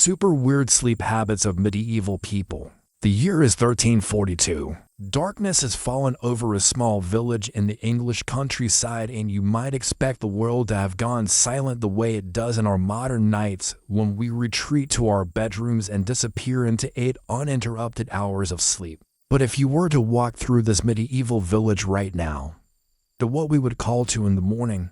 Super weird sleep habits of medieval people. The year is 1342. Darkness has fallen over a small village in the English countryside, and you might expect the world to have gone silent the way it does in our modern nights when we retreat to our bedrooms and disappear into 8 uninterrupted hours of sleep. But if you were to walk through this medieval village right now, to what we would call 2 in the morning,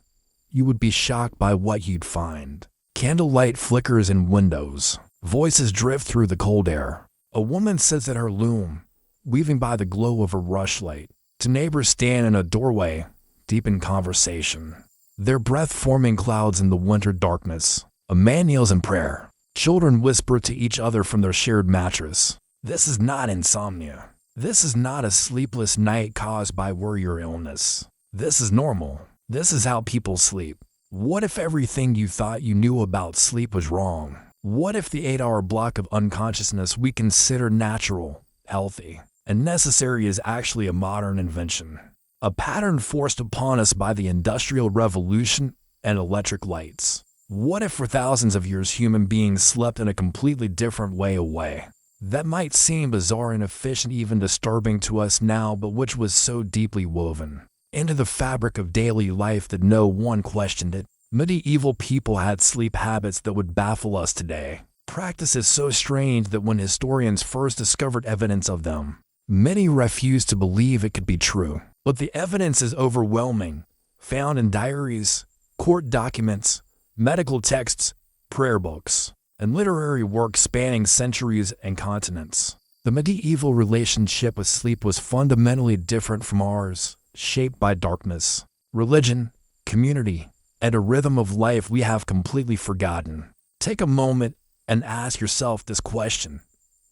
you would be shocked by what you'd find. Candlelight flickers in windows. Voices drift through the cold air. A woman sits at her loom, weaving by the glow of a rushlight. 2 neighbors stand in a doorway, deep in conversation, their breath forming clouds in the winter darkness. A man kneels in prayer. Children whisper to each other from their shared mattress. This is not insomnia. This is not a sleepless night caused by worry or illness. This is normal. This is how people sleep. What if everything you thought you knew about sleep was wrong? What if the 8-hour block of unconsciousness we consider natural, healthy, and necessary is actually a modern invention? A pattern forced upon us by the Industrial Revolution and electric lights. What if for thousands of years human beings slept in a completely different way? That might seem bizarre, inefficient, even disturbing to us now, but which was so deeply woven into the fabric of daily life that no one questioned it. Medieval people had sleep habits that would baffle us today. Practices so strange that when historians first discovered evidence of them, many refused to believe it could be true. But the evidence is overwhelming, found in diaries, court documents, medical texts, prayer books, and literary works spanning centuries and continents. The medieval relationship with sleep was fundamentally different from ours, shaped by darkness, religion, community, and a rhythm of life we have completely forgotten. Take a moment and ask yourself this question.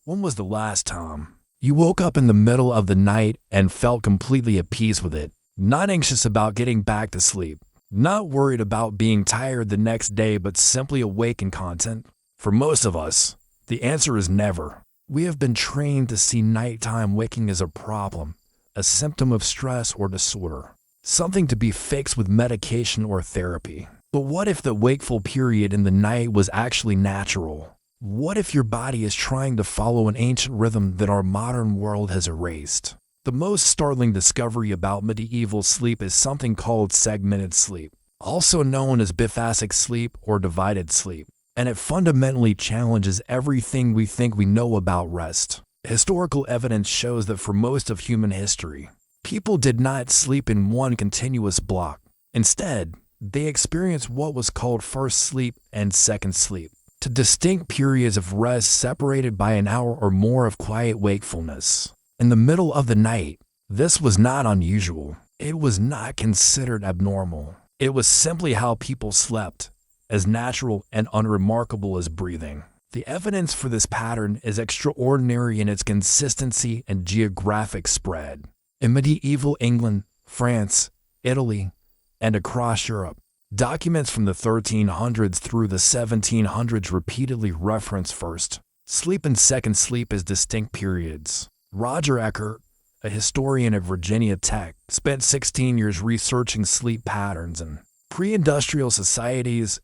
When was the last time you woke up in the middle of the night and felt completely at peace with it? Not anxious about getting back to sleep, not worried about being tired the next day, but simply awake and content? For most of us, the answer is never. We have been trained to see nighttime waking as a problem, a symptom of stress or disorder, something to be fixed with medication or therapy. But what if the wakeful period in the night was actually natural? What if your body is trying to follow an ancient rhythm that our modern world has erased? The most startling discovery about medieval sleep is something called segmented sleep, also known as biphasic sleep or divided sleep, and it fundamentally challenges everything we think we know about rest. Historical evidence shows that for most of human history, people did not sleep in one continuous block. Instead, they experienced what was called first sleep and second sleep, 2 distinct periods of rest separated by an hour or more of quiet wakefulness. In the middle of the night, this was not unusual. It was not considered abnormal. It was simply how people slept, as natural and unremarkable as breathing. The evidence for this pattern is extraordinary in its consistency and geographic spread. In medieval England, France, Italy, and across Europe, documents from the 1300s through the 1700s repeatedly reference first sleep and second sleep as distinct periods. Roger Eckert, a historian at Virginia Tech, spent 16 years researching sleep patterns in pre-industrial societies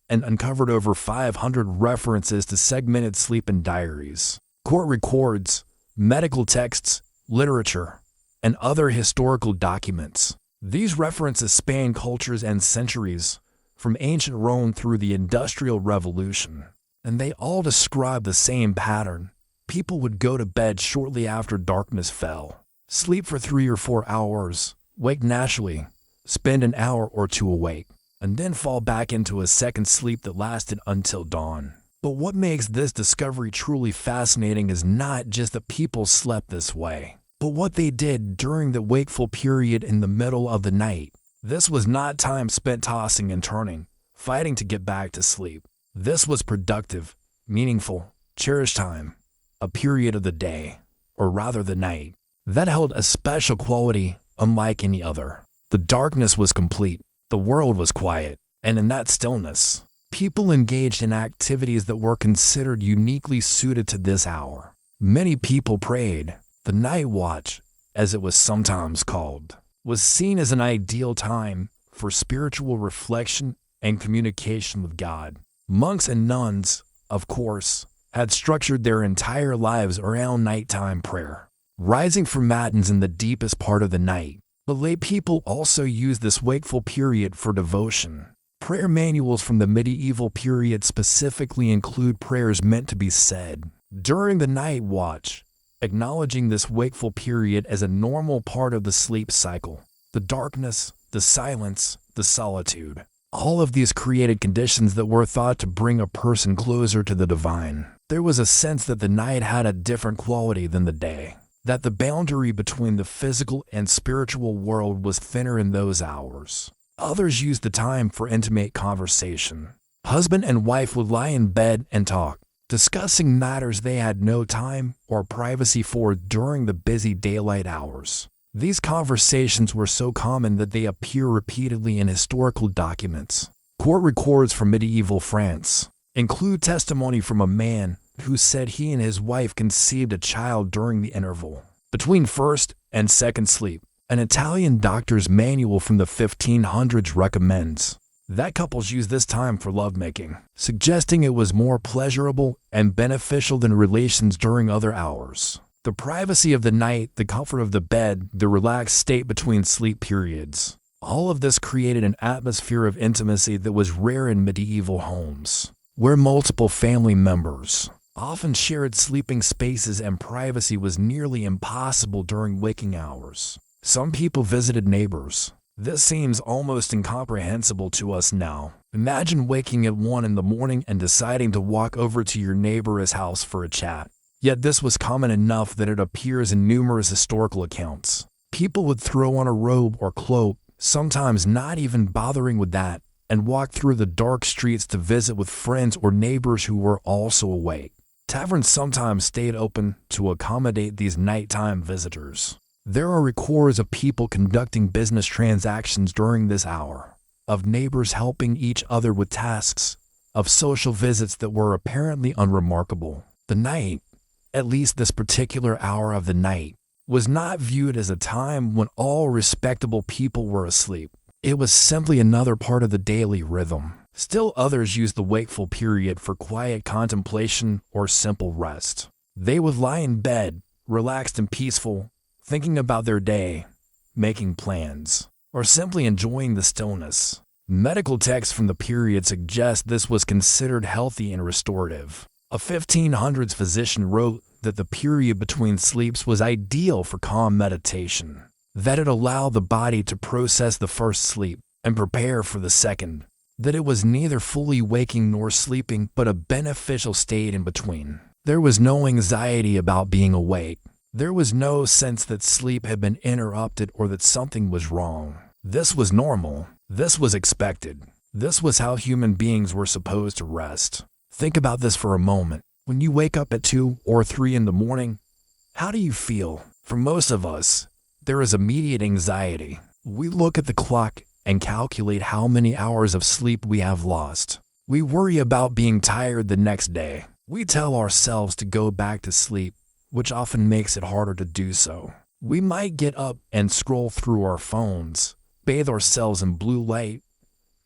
and uncovered over 500 references to segmented sleep in diaries, court records, medical texts, literature, and other historical documents. These references span cultures and centuries, from ancient Rome through the Industrial Revolution, and they all describe the same pattern. People would go to bed shortly after darkness fell, sleep for 3 or 4 hours, wake naturally, spend an hour or 2 awake, and then fall back into a second sleep that lasted until dawn. But what makes this discovery truly fascinating is not just that people slept this way, but what they did during the wakeful period in the middle of the night. This was not time spent tossing and turning, fighting to get back to sleep. This was productive, meaningful, cherished time, a period of the day, or rather the night, that held a special quality unlike any other. The darkness was complete. The world was quiet, and in that stillness, people engaged in activities that were considered uniquely suited to this hour. Many people prayed. The night watch, as it was sometimes called, was seen as an ideal time for spiritual reflection and communication with God. Monks and nuns, of course, had structured their entire lives around nighttime prayer. Rising from matins in the deepest part of the night, the lay people also used this wakeful period for devotion. Prayer manuals from the medieval period specifically include prayers meant to be said during the night watch, acknowledging this wakeful period as a normal part of the sleep cycle. The darkness, the silence, the solitude. All of these created conditions that were thought to bring a person closer to the divine. There was a sense that the night had a different quality than the day, that the boundary between the physical and spiritual world was thinner in those hours. Others used the time for intimate conversation. Husband and wife would lie in bed and talk, discussing matters they had no time or privacy for during the busy daylight hours. These conversations were so common that they appear repeatedly in historical documents. Court records from medieval France include testimony from a man who said he and his wife conceived a child during the interval between first and second sleep. An Italian doctor's manual from the 1500s recommends that couples use this time for lovemaking, suggesting it was more pleasurable and beneficial than relations during other hours. The privacy of the night, the comfort of the bed, the relaxed state between sleep periods. All of this created an atmosphere of intimacy that was rare in medieval homes, where multiple family members often shared sleeping spaces and privacy was nearly impossible during waking hours. Some people visited neighbors. This seems almost incomprehensible to us now. Imagine waking at 1 in the morning and deciding to walk over to your neighbor's house for a chat. Yet this was common enough that it appears in numerous historical accounts. People would throw on a robe or cloak, sometimes not even bothering with that, and walk through the dark streets to visit with friends or neighbors who were also awake. Taverns sometimes stayed open to accommodate these nighttime visitors. There are records of people conducting business transactions during this hour, of neighbors helping each other with tasks, of social visits that were apparently unremarkable. The night, at least this particular hour of the night, was not viewed as a time when all respectable people were asleep. It was simply another part of the daily rhythm. Still others used the wakeful period for quiet contemplation or simple rest. They would lie in bed, relaxed and peaceful, thinking about their day, making plans, or simply enjoying the stillness. Medical texts from the period suggest this was considered healthy and restorative. A 1500s physician wrote that the period between sleeps was ideal for calm meditation, that it allowed the body to process the first sleep and prepare for the second, that it was neither fully waking nor sleeping but a beneficial state in between. There was no anxiety about being awake. There was no sense that sleep had been interrupted or that something was wrong. This was normal. This was expected. This was how human beings were supposed to rest. Think about this for a moment. When you wake up at 2 or 3 in the morning, how do you feel? For most of us, there is immediate anxiety. We look at the clock and calculate how many hours of sleep we have lost. We worry about being tired the next day. We tell ourselves to go back to sleep, which often makes it harder to do so. We might get up and scroll through our phones, bathe ourselves in blue light,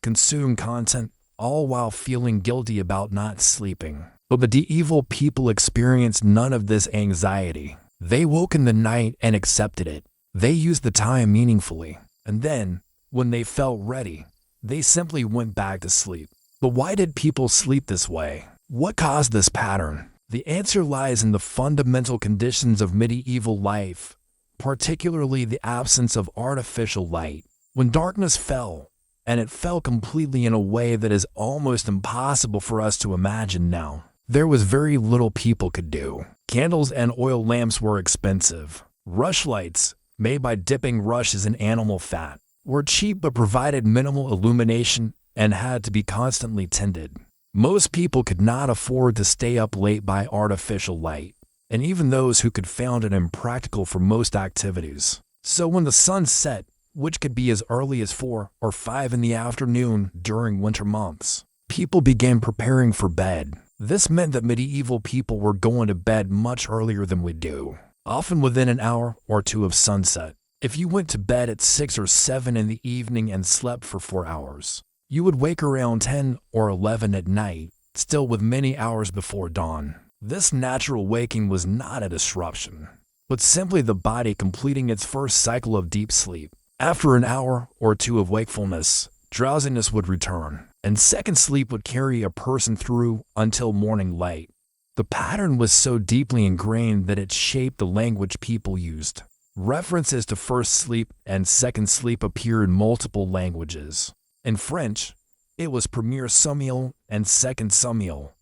consume content, all while feeling guilty about not sleeping. But medieval people experienced none of this anxiety. They woke in the night and accepted it. They used the time meaningfully. And then, when they felt ready, they simply went back to sleep. But why did people sleep this way? What caused this pattern? The answer lies in the fundamental conditions of medieval life, particularly the absence of artificial light. When darkness fell, and it fell completely in a way that is almost impossible for us to imagine now, there was very little people could do. Candles and oil lamps were expensive. Rushlights, made by dipping rushes in animal fat, were cheap but provided minimal illumination and had to be constantly tended. Most people could not afford to stay up late by artificial light, and even those who could found it impractical for most activities. So when the sun set, which could be as early as 4 or 5 in the afternoon during winter months, people began preparing for bed. This meant that medieval people were going to bed much earlier than we do, often within an hour or 2 of sunset. If you went to bed at 6 or 7 in the evening and slept for 4 hours, you would wake around 10 or 11 at night, still with many hours before dawn. This natural waking was not a disruption, but simply the body completing its first cycle of deep sleep. After an hour or two of wakefulness, drowsiness would return, and second sleep would carry a person through until morning light. The pattern was so deeply ingrained that it shaped the language people used. References to first sleep and second sleep appear in multiple languages. In French, it was premier sommeil and second sommeil.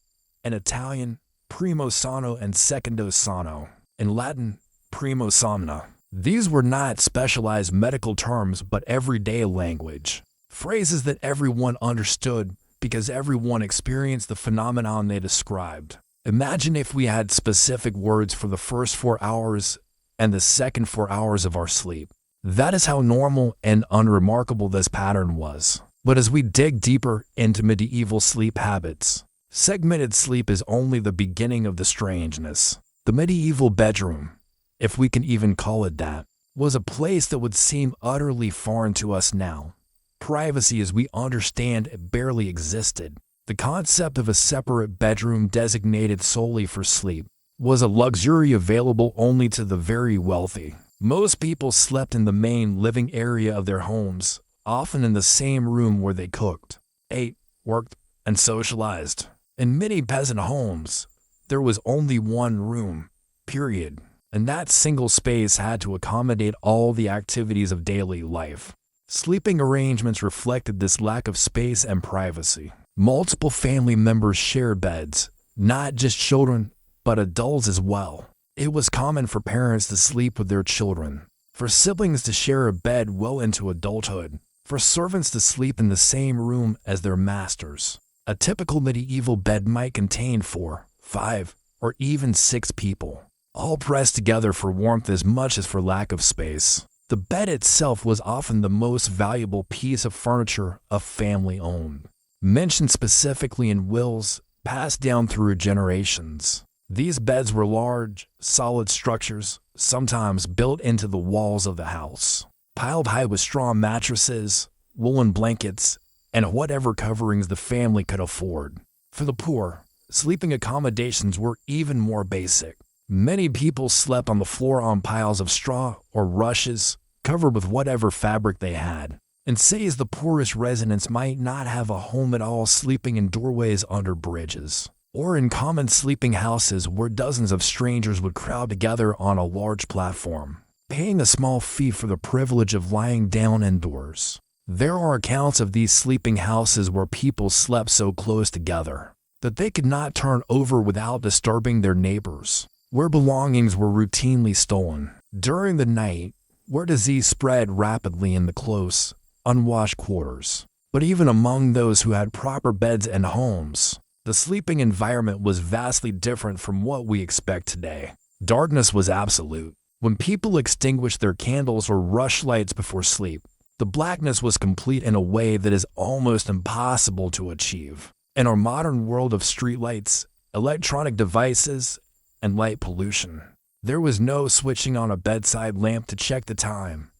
In Italian, primo sonno and secondo sonno. In Latin, primo somna. These were not specialized medical terms but everyday language. Phrases that everyone understood because everyone experienced the phenomenon they described. Imagine if we had specific words for the first 4 hours and the second 4 hours of our sleep. That is how normal and unremarkable this pattern was. But as we dig deeper into medieval sleep habits, segmented sleep is only the beginning of the strangeness. The medieval bedroom, if we can even call it that, was a place that would seem utterly foreign to us now. Privacy as we understand it barely existed. The concept of a separate bedroom designated solely for sleep was a luxury available only to the very wealthy. Most people slept in the main living area of their homes, often in the same room where they cooked, ate, worked, and socialized. In many peasant homes, there was only one room, period, and that single space had to accommodate all the activities of daily life. Sleeping arrangements reflected this lack of space and privacy. Multiple family members shared beds, not just children, but adults as well. It was common for parents to sleep with their children, for siblings to share a bed well into adulthood, for servants to sleep in the same room as their masters. A typical medieval bed might contain 4, 5, or even 6 people, all pressed together for warmth as much as for lack of space. The bed itself was often the most valuable piece of furniture a family owned, mentioned specifically in wills passed down through generations. These beds were large, solid structures, sometimes built into the walls of the house, piled high with straw mattresses, woolen blankets, and whatever coverings the family could afford. For the poor, sleeping accommodations were even more basic. Many people slept on the floor on piles of straw or rushes, covered with whatever fabric they had. In cities, the poorest residents might not have a home at all, sleeping in doorways under bridges, or in common sleeping houses where dozens of strangers would crowd together on a large platform, paying a small fee for the privilege of lying down indoors. There are accounts of these sleeping houses where people slept so close together that they could not turn over without disturbing their neighbors, where belongings were routinely stolen. During the night, where disease spread rapidly in the close, unwashed quarters. But even among those who had proper beds and homes, the sleeping environment was vastly different from what we expect today. Darkness was absolute. When people extinguished their candles or rushlights before sleep, the blackness was complete in a way that is almost impossible to achieve. In our modern world of streetlights, electronic devices, and light pollution, there was no switching on a bedside lamp to check the time,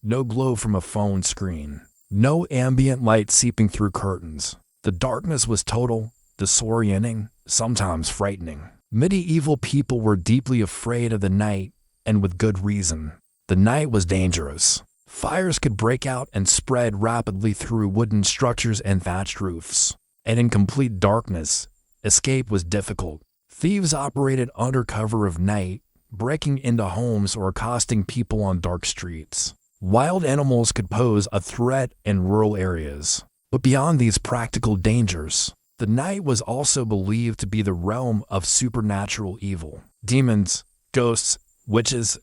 no glow from a phone screen, no ambient light seeping through curtains. The darkness was total, disorienting, sometimes frightening. Medieval people were deeply afraid of the night, and with good reason. The night was dangerous. Fires could break out and spread rapidly through wooden structures and thatched roofs. And in complete darkness, escape was difficult. Thieves operated under cover of night, breaking into homes or accosting people on dark streets. Wild animals could pose a threat in rural areas. But beyond these practical dangers, the night was also believed to be the realm of supernatural evil. Demons, ghosts, witches,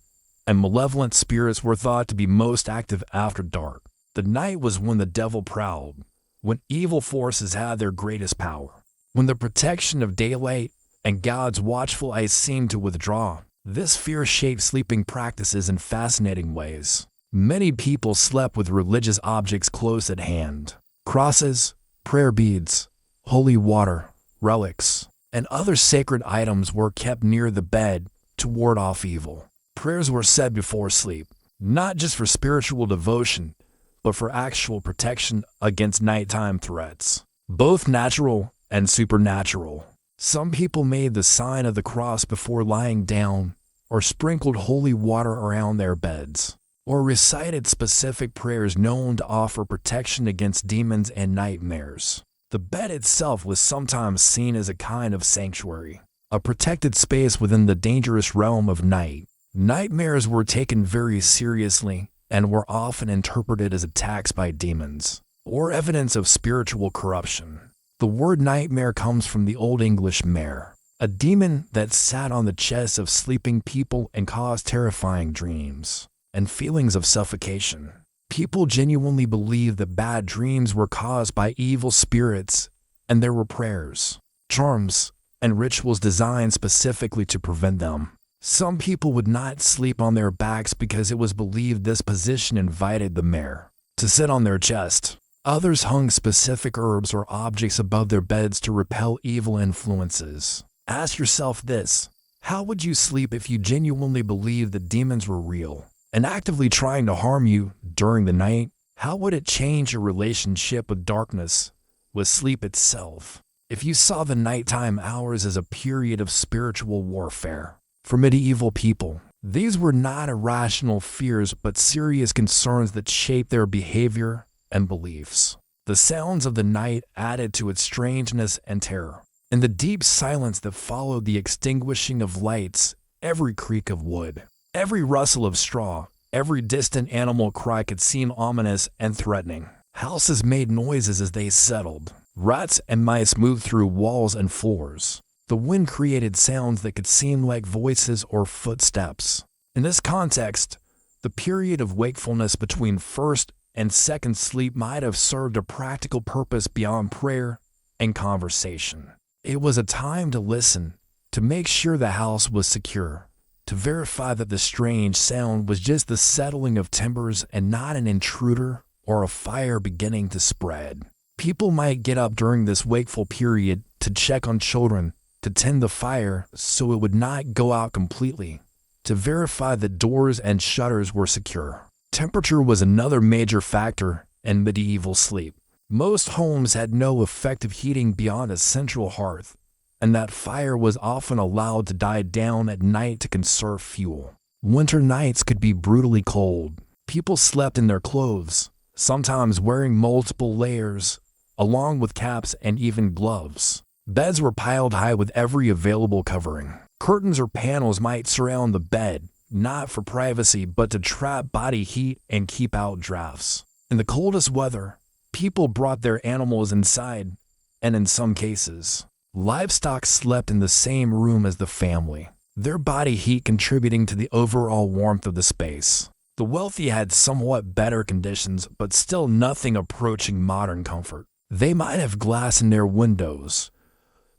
and malevolent spirits were thought to be most active after dark. The night was when the devil prowled, when evil forces had their greatest power, when the protection of daylight and God's watchful eye seemed to withdraw. This fear shaped sleeping practices in fascinating ways. Many people slept with religious objects close at hand. Crosses, prayer beads, holy water, relics, and other sacred items were kept near the bed to ward off evil. Prayers were said before sleep, not just for spiritual devotion, but for actual protection against nighttime threats. Both natural and supernatural. Some people made the sign of the cross before lying down, or sprinkled holy water around their beds, or recited specific prayers known to offer protection against demons and nightmares. The bed itself was sometimes seen as a kind of sanctuary, a protected space within the dangerous realm of night. Nightmares were taken very seriously and were often interpreted as attacks by demons, or evidence of spiritual corruption. The word nightmare comes from the Old English mare, a demon that sat on the chests of sleeping people and caused terrifying dreams and feelings of suffocation. People genuinely believed that bad dreams were caused by evil spirits, and there were prayers, charms, and rituals designed specifically to prevent them. Some people would not sleep on their backs because it was believed this position invited the mare to sit on their chest. Others hung specific herbs or objects above their beds to repel evil influences. Ask yourself this: how would you sleep if you genuinely believed that demons were real and actively trying to harm you during the night? How would it change your relationship with darkness, with sleep itself, if you saw the nighttime hours as a period of spiritual warfare? For medieval people, these were not irrational fears but serious concerns that shaped their behavior and beliefs. The sounds of the night added to its strangeness and terror. In the deep silence that followed the extinguishing of lights, every creak of wood, every rustle of straw, every distant animal cry could seem ominous and threatening. Houses made noises as they settled. Rats and mice moved through walls and floors. The wind created sounds that could seem like voices or footsteps. In this context, the period of wakefulness between first and second sleep might have served a practical purpose beyond prayer and conversation. It was a time to listen, to make sure the house was secure, to verify that the strange sound was just the settling of timbers and not an intruder or a fire beginning to spread. People might get up during this wakeful period to check on children, to tend the fire so it would not go out completely, to verify that doors and shutters were secure. Temperature was another major factor in medieval sleep. Most homes had no effective heating beyond a central hearth, and that fire was often allowed to die down at night to conserve fuel. Winter nights could be brutally cold. People slept in their clothes, sometimes wearing multiple layers, along with caps and even gloves. Beds were piled high with every available covering. Curtains or panels might surround the bed, not for privacy but to trap body heat and keep out drafts. In the coldest weather, people brought their animals inside, and in some cases, livestock slept in the same room as the family, their body heat contributing to the overall warmth of the space. The wealthy had somewhat better conditions, but still nothing approaching modern comfort. They might have glass in their windows,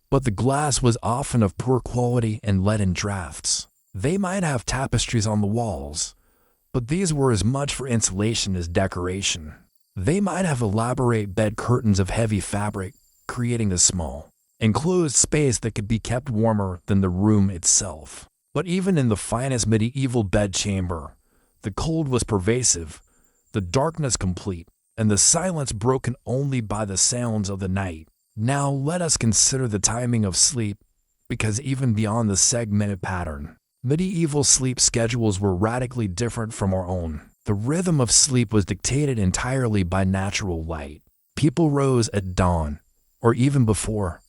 but the glass was often of poor quality and let in drafts. They might have tapestries on the walls, but these were as much for insulation as decoration. They might have elaborate bed curtains of heavy fabric, creating a small, enclosed space that could be kept warmer than the room itself. But even in the finest medieval bedchamber, the cold was pervasive, the darkness complete, and the silence broken only by the sounds of the night. Now let us consider the timing of sleep, because even beyond the segmented pattern, medieval sleep schedules were radically different from our own. The rhythm of sleep was dictated entirely by natural light. People rose at dawn, or even before,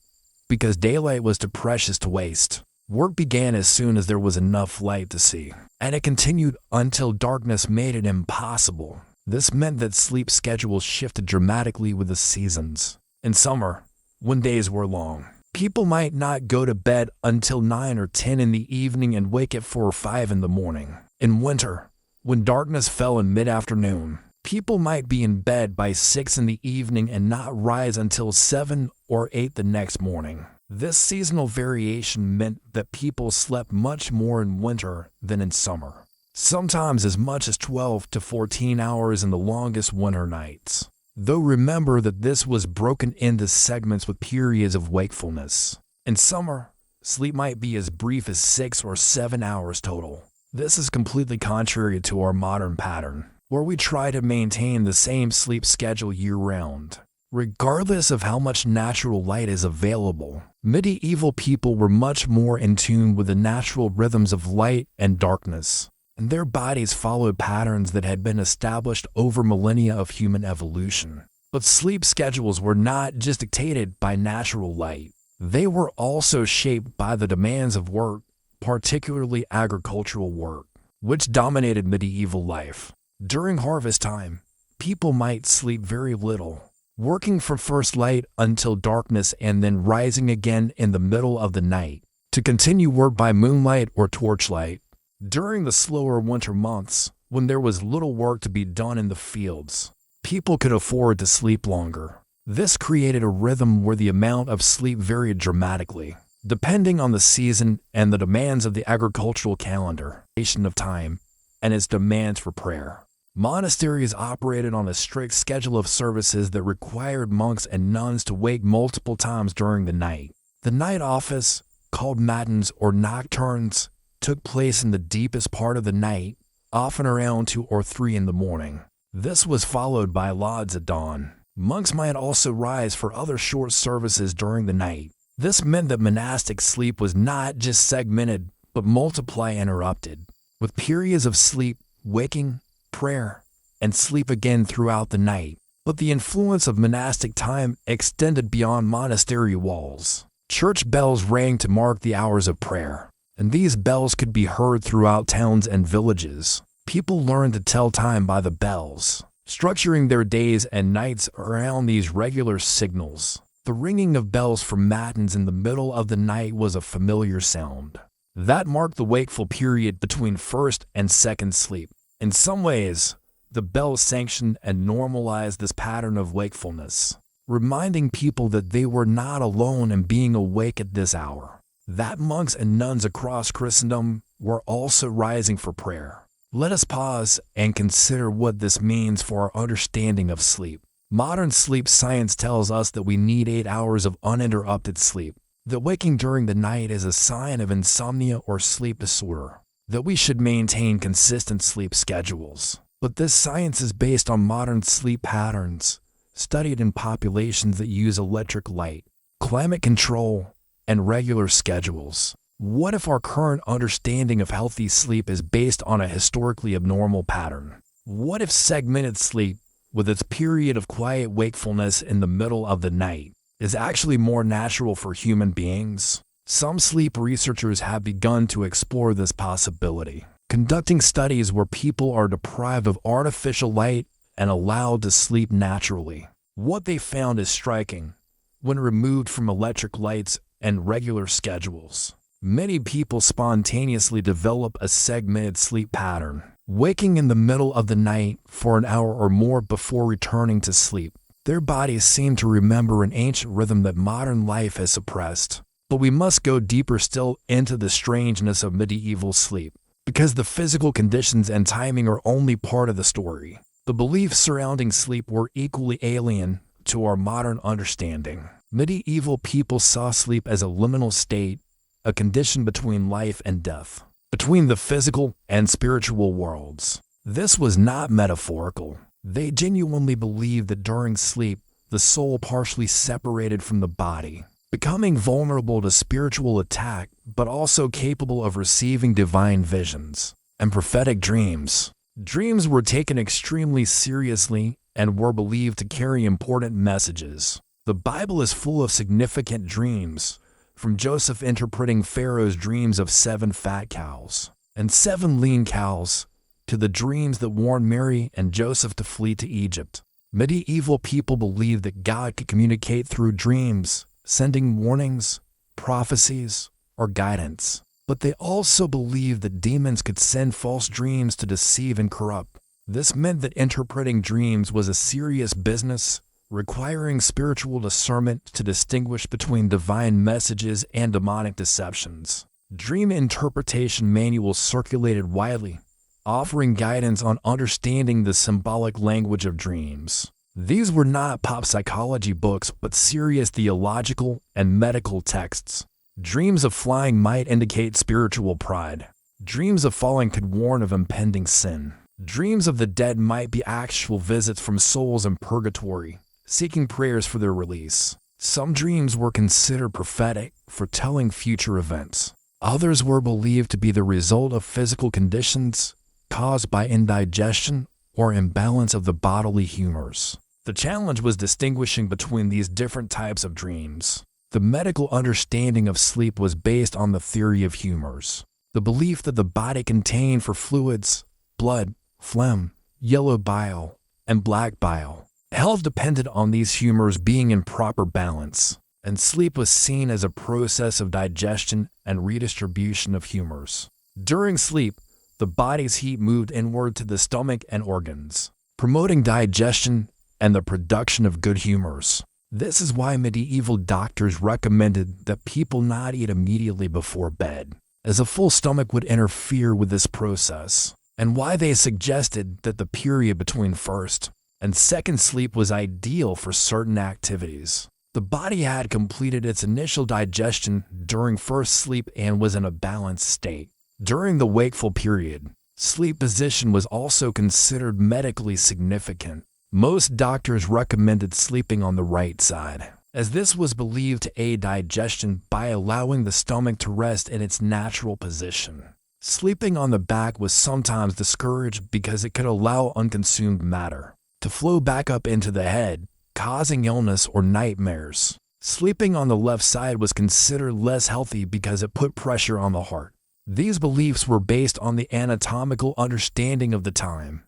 because daylight was too precious to waste. Work began as soon as there was enough light to see, and it continued until darkness made it impossible. This meant that sleep schedules shifted dramatically with the seasons. In summer, when days were long, people might not go to bed until 9 or 10 in the evening and wake at 4 or 5 in the morning. In winter, when darkness fell in mid-afternoon, people might be in bed by 6 in the evening and not rise until 7 or 8 the next morning. This seasonal variation meant that people slept much more in winter than in summer, sometimes as much as 12 to 14 hours in the longest winter nights. Though remember that this was broken into segments with periods of wakefulness. In summer, sleep might be as brief as 6 or 7 hours total. This is completely contrary to our modern pattern, where we try to maintain the same sleep schedule year-round. Regardless of how much natural light is available, medieval people were much more in tune with the natural rhythms of light and darkness, and their bodies followed patterns that had been established over millennia of human evolution. But sleep schedules were not just dictated by natural light. They were also shaped by the demands of work, particularly agricultural work, which dominated medieval life. During harvest time, people might sleep very little, working from first light until darkness and then rising again in the middle of the night to continue work by moonlight or torchlight. During the slower winter months, when there was little work to be done in the fields, people could afford to sleep longer. This created a rhythm where the amount of sleep varied dramatically, depending on the season and the demands of the agricultural calendar, of time, and its demands for prayer. Monasteries operated on a strict schedule of services that required monks and nuns to wake multiple times during the night. The night office, called matins or nocturnes, took place in the deepest part of the night, often around 2 or 3 in the morning. This was followed by lauds at dawn. Monks might also rise for other short services during the night. This meant that monastic sleep was not just segmented, but multiply interrupted, with periods of sleep, waking, prayer, and sleep again throughout the night. But the influence of monastic time extended beyond monastery walls. Church bells rang to mark the hours of prayer, and these bells could be heard throughout towns and villages. People learned to tell time by the bells, structuring their days and nights around these regular signals. The ringing of bells for matins in the middle of the night was a familiar sound. That marked the wakeful period between first and second sleep. In some ways, the bells sanctioned and normalized this pattern of wakefulness, reminding people that they were not alone in being awake at this hour, that monks and nuns across Christendom were also rising for prayer. Let us pause and consider what this means for our understanding of sleep. Modern sleep science tells us that we need 8 hours of uninterrupted sleep, that waking during the night is a sign of insomnia or sleep disorder, that we should maintain consistent sleep schedules. But this science is based on modern sleep patterns, studied in populations that use electric light, climate control, and regular schedules. What if our current understanding of healthy sleep is based on a historically abnormal pattern? What if segmented sleep, with its period of quiet wakefulness in the middle of the night, is actually more natural for human beings? Some sleep researchers have begun to explore this possibility, conducting studies where people are deprived of artificial light and allowed to sleep naturally. What they found is striking. When removed from electric lights and regular schedules, many people spontaneously develop a segmented sleep pattern, waking in the middle of the night for an hour or more before returning to sleep. Their bodies seem to remember an ancient rhythm that modern life has suppressed. But we must go deeper still into the strangeness of medieval sleep, because the physical conditions and timing are only part of the story. The beliefs surrounding sleep were equally alien to our modern understanding. Medieval people saw sleep as a liminal state, a condition between life and death, between the physical and spiritual worlds. This was not metaphorical. They genuinely believed that during sleep, the soul partially separated from the body, becoming vulnerable to spiritual attack, but also capable of receiving divine visions and prophetic dreams. Dreams were taken extremely seriously and were believed to carry important messages. The Bible is full of significant dreams, from Joseph interpreting Pharaoh's dreams of 7 fat cows and 7 lean cows, to the dreams that warned Mary and Joseph to flee to Egypt. Medieval people believed that God could communicate through dreams, sending warnings, prophecies, or guidance. But they also believed that demons could send false dreams to deceive and corrupt. This meant that interpreting dreams was a serious business, requiring spiritual discernment to distinguish between divine messages and demonic deceptions. Dream interpretation manuals circulated widely, offering guidance on understanding the symbolic language of dreams. These were not pop psychology books, but serious theological and medical texts. Dreams of flying might indicate spiritual pride. Dreams of falling could warn of impending sin. Dreams of the dead might be actual visits from souls in purgatory, seeking prayers for their release. Some dreams were considered prophetic, foretelling future events. Others were believed to be the result of physical conditions caused by indigestion or imbalance of the bodily humors. The challenge was distinguishing between these different types of dreams. The medical understanding of sleep was based on the theory of humors, the belief that the body contained for fluids, blood, phlegm, yellow bile, and black bile. Health depended on these humors being in proper balance, and sleep was seen as a process of digestion and redistribution of humors. During sleep, the body's heat moved inward to the stomach and organs, promoting digestion and the production of good humors. This is why medieval doctors recommended that people not eat immediately before bed, as a full stomach would interfere with this process, and why they suggested that the period between first and second sleep was ideal for certain activities. The body had completed its initial digestion during first sleep and was in a balanced state. During the wakeful period, sleep position was also considered medically significant. Most doctors recommended sleeping on the right side, as this was believed to aid digestion by allowing the stomach to rest in its natural position. Sleeping on the back was sometimes discouraged because it could allow unconsumed matter to flow back up into the head, causing illness or nightmares. Sleeping on the left side was considered less healthy because it put pressure on the heart. These beliefs were based on the anatomical understanding of the time,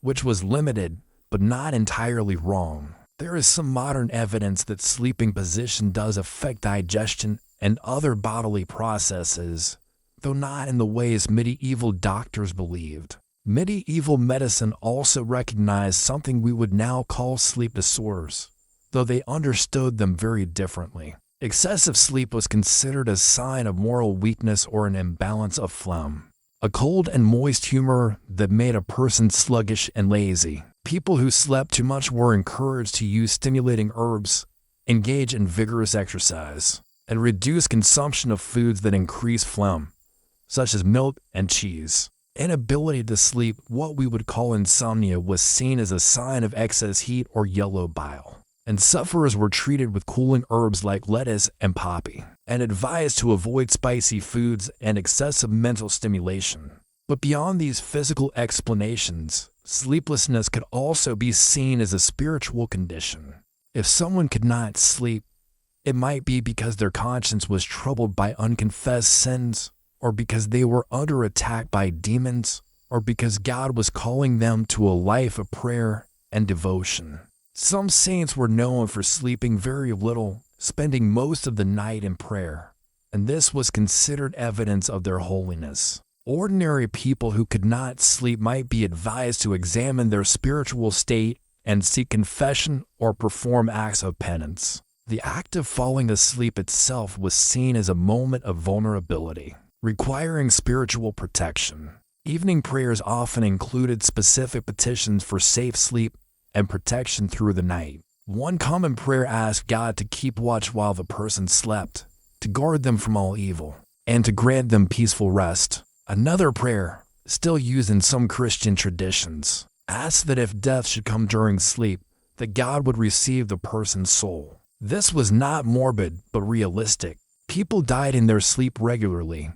which was limited but not entirely wrong. There is some modern evidence that sleeping position does affect digestion and other bodily processes, though not in the ways medieval doctors believed. Medieval medicine also recognized something we would now call sleep disorders, though they understood them very differently. Excessive sleep was considered a sign of moral weakness or an imbalance of phlegm, a cold and moist humor that made a person sluggish and lazy. People who slept too much were encouraged to use stimulating herbs, engage in vigorous exercise, and reduce consumption of foods that increase phlegm, such as milk and cheese. Inability to sleep, what we would call insomnia, was seen as a sign of excess heat or yellow bile, and sufferers were treated with cooling herbs like lettuce and poppy, and advised to avoid spicy foods and excessive mental stimulation. But beyond these physical explanations, sleeplessness could also be seen as a spiritual condition. If someone could not sleep, it might be because their conscience was troubled by unconfessed sins, or because they were under attack by demons, or because God was calling them to a life of prayer and devotion. Some saints were known for sleeping very little, spending most of the night in prayer, and this was considered evidence of their holiness. Ordinary people who could not sleep might be advised to examine their spiritual state and seek confession or perform acts of penance. The act of falling asleep itself was seen as a moment of vulnerability, requiring spiritual protection. Evening prayers often included specific petitions for safe sleep and protection through the night. One common prayer asked God to keep watch while the person slept, to guard them from all evil, and to grant them peaceful rest. Another prayer, still used in some Christian traditions, asked that if death should come during sleep, that God would receive the person's soul. This was not morbid, but realistic. People died in their sleep regularly,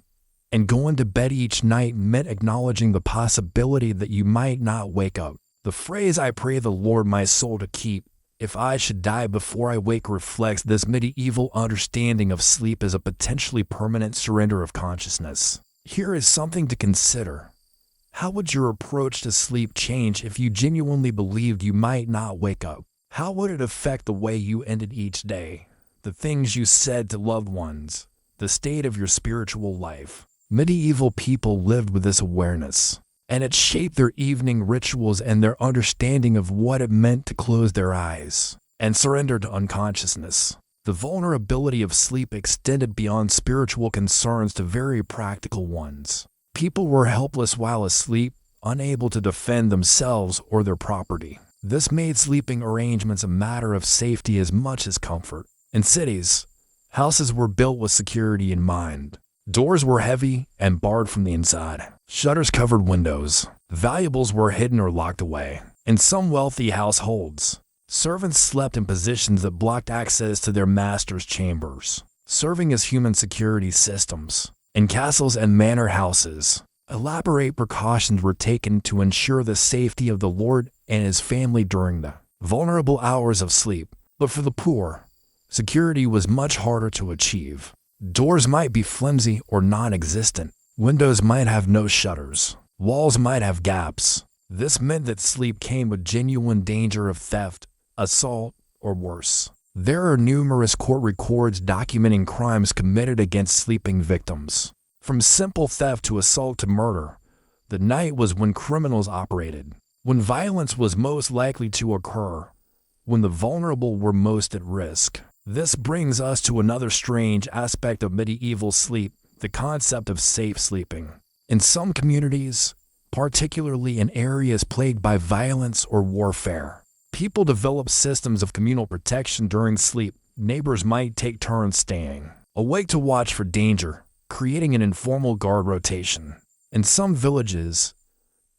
and going to bed each night meant acknowledging the possibility that you might not wake up. The phrase, "I pray the Lord my soul to keep, if I should die before I wake," reflects this medieval understanding of sleep as a potentially permanent surrender of consciousness. Here is something to consider. How would your approach to sleep change if you genuinely believed you might not wake up? How would it affect the way you ended each day, the things you said to loved ones, the state of your spiritual life? Medieval people lived with this awareness, and it shaped their evening rituals and their understanding of what it meant to close their eyes and surrender to unconsciousness. The vulnerability of sleep extended beyond spiritual concerns to very practical ones. People were helpless while asleep, unable to defend themselves or their property. This made sleeping arrangements a matter of safety as much as comfort. In cities, houses were built with security in mind. Doors were heavy and barred from the inside. Shutters covered windows. Valuables were hidden or locked away. In some wealthy households, Servants slept in positions that blocked access to their masters' chambers, serving as human security systems. In castles and manor houses, elaborate precautions were taken to ensure the safety of the lord and his family during the vulnerable hours of sleep. But for the poor, security was much harder to achieve. Doors might be flimsy or non-existent. Windows might have no shutters. Walls might have gaps. This meant that sleep came with genuine danger of theft, assault, or worse. There are numerous court records documenting crimes committed against sleeping victims. From simple theft to assault to murder, the night was when criminals operated, when violence was most likely to occur, when the vulnerable were most at risk. This brings us to another strange aspect of medieval sleep, the concept of safe sleeping. In some communities, particularly in areas plagued by violence or warfare, people develop systems of communal protection during sleep. Neighbors might take turns staying awake to watch for danger, creating an informal guard rotation. In some villages,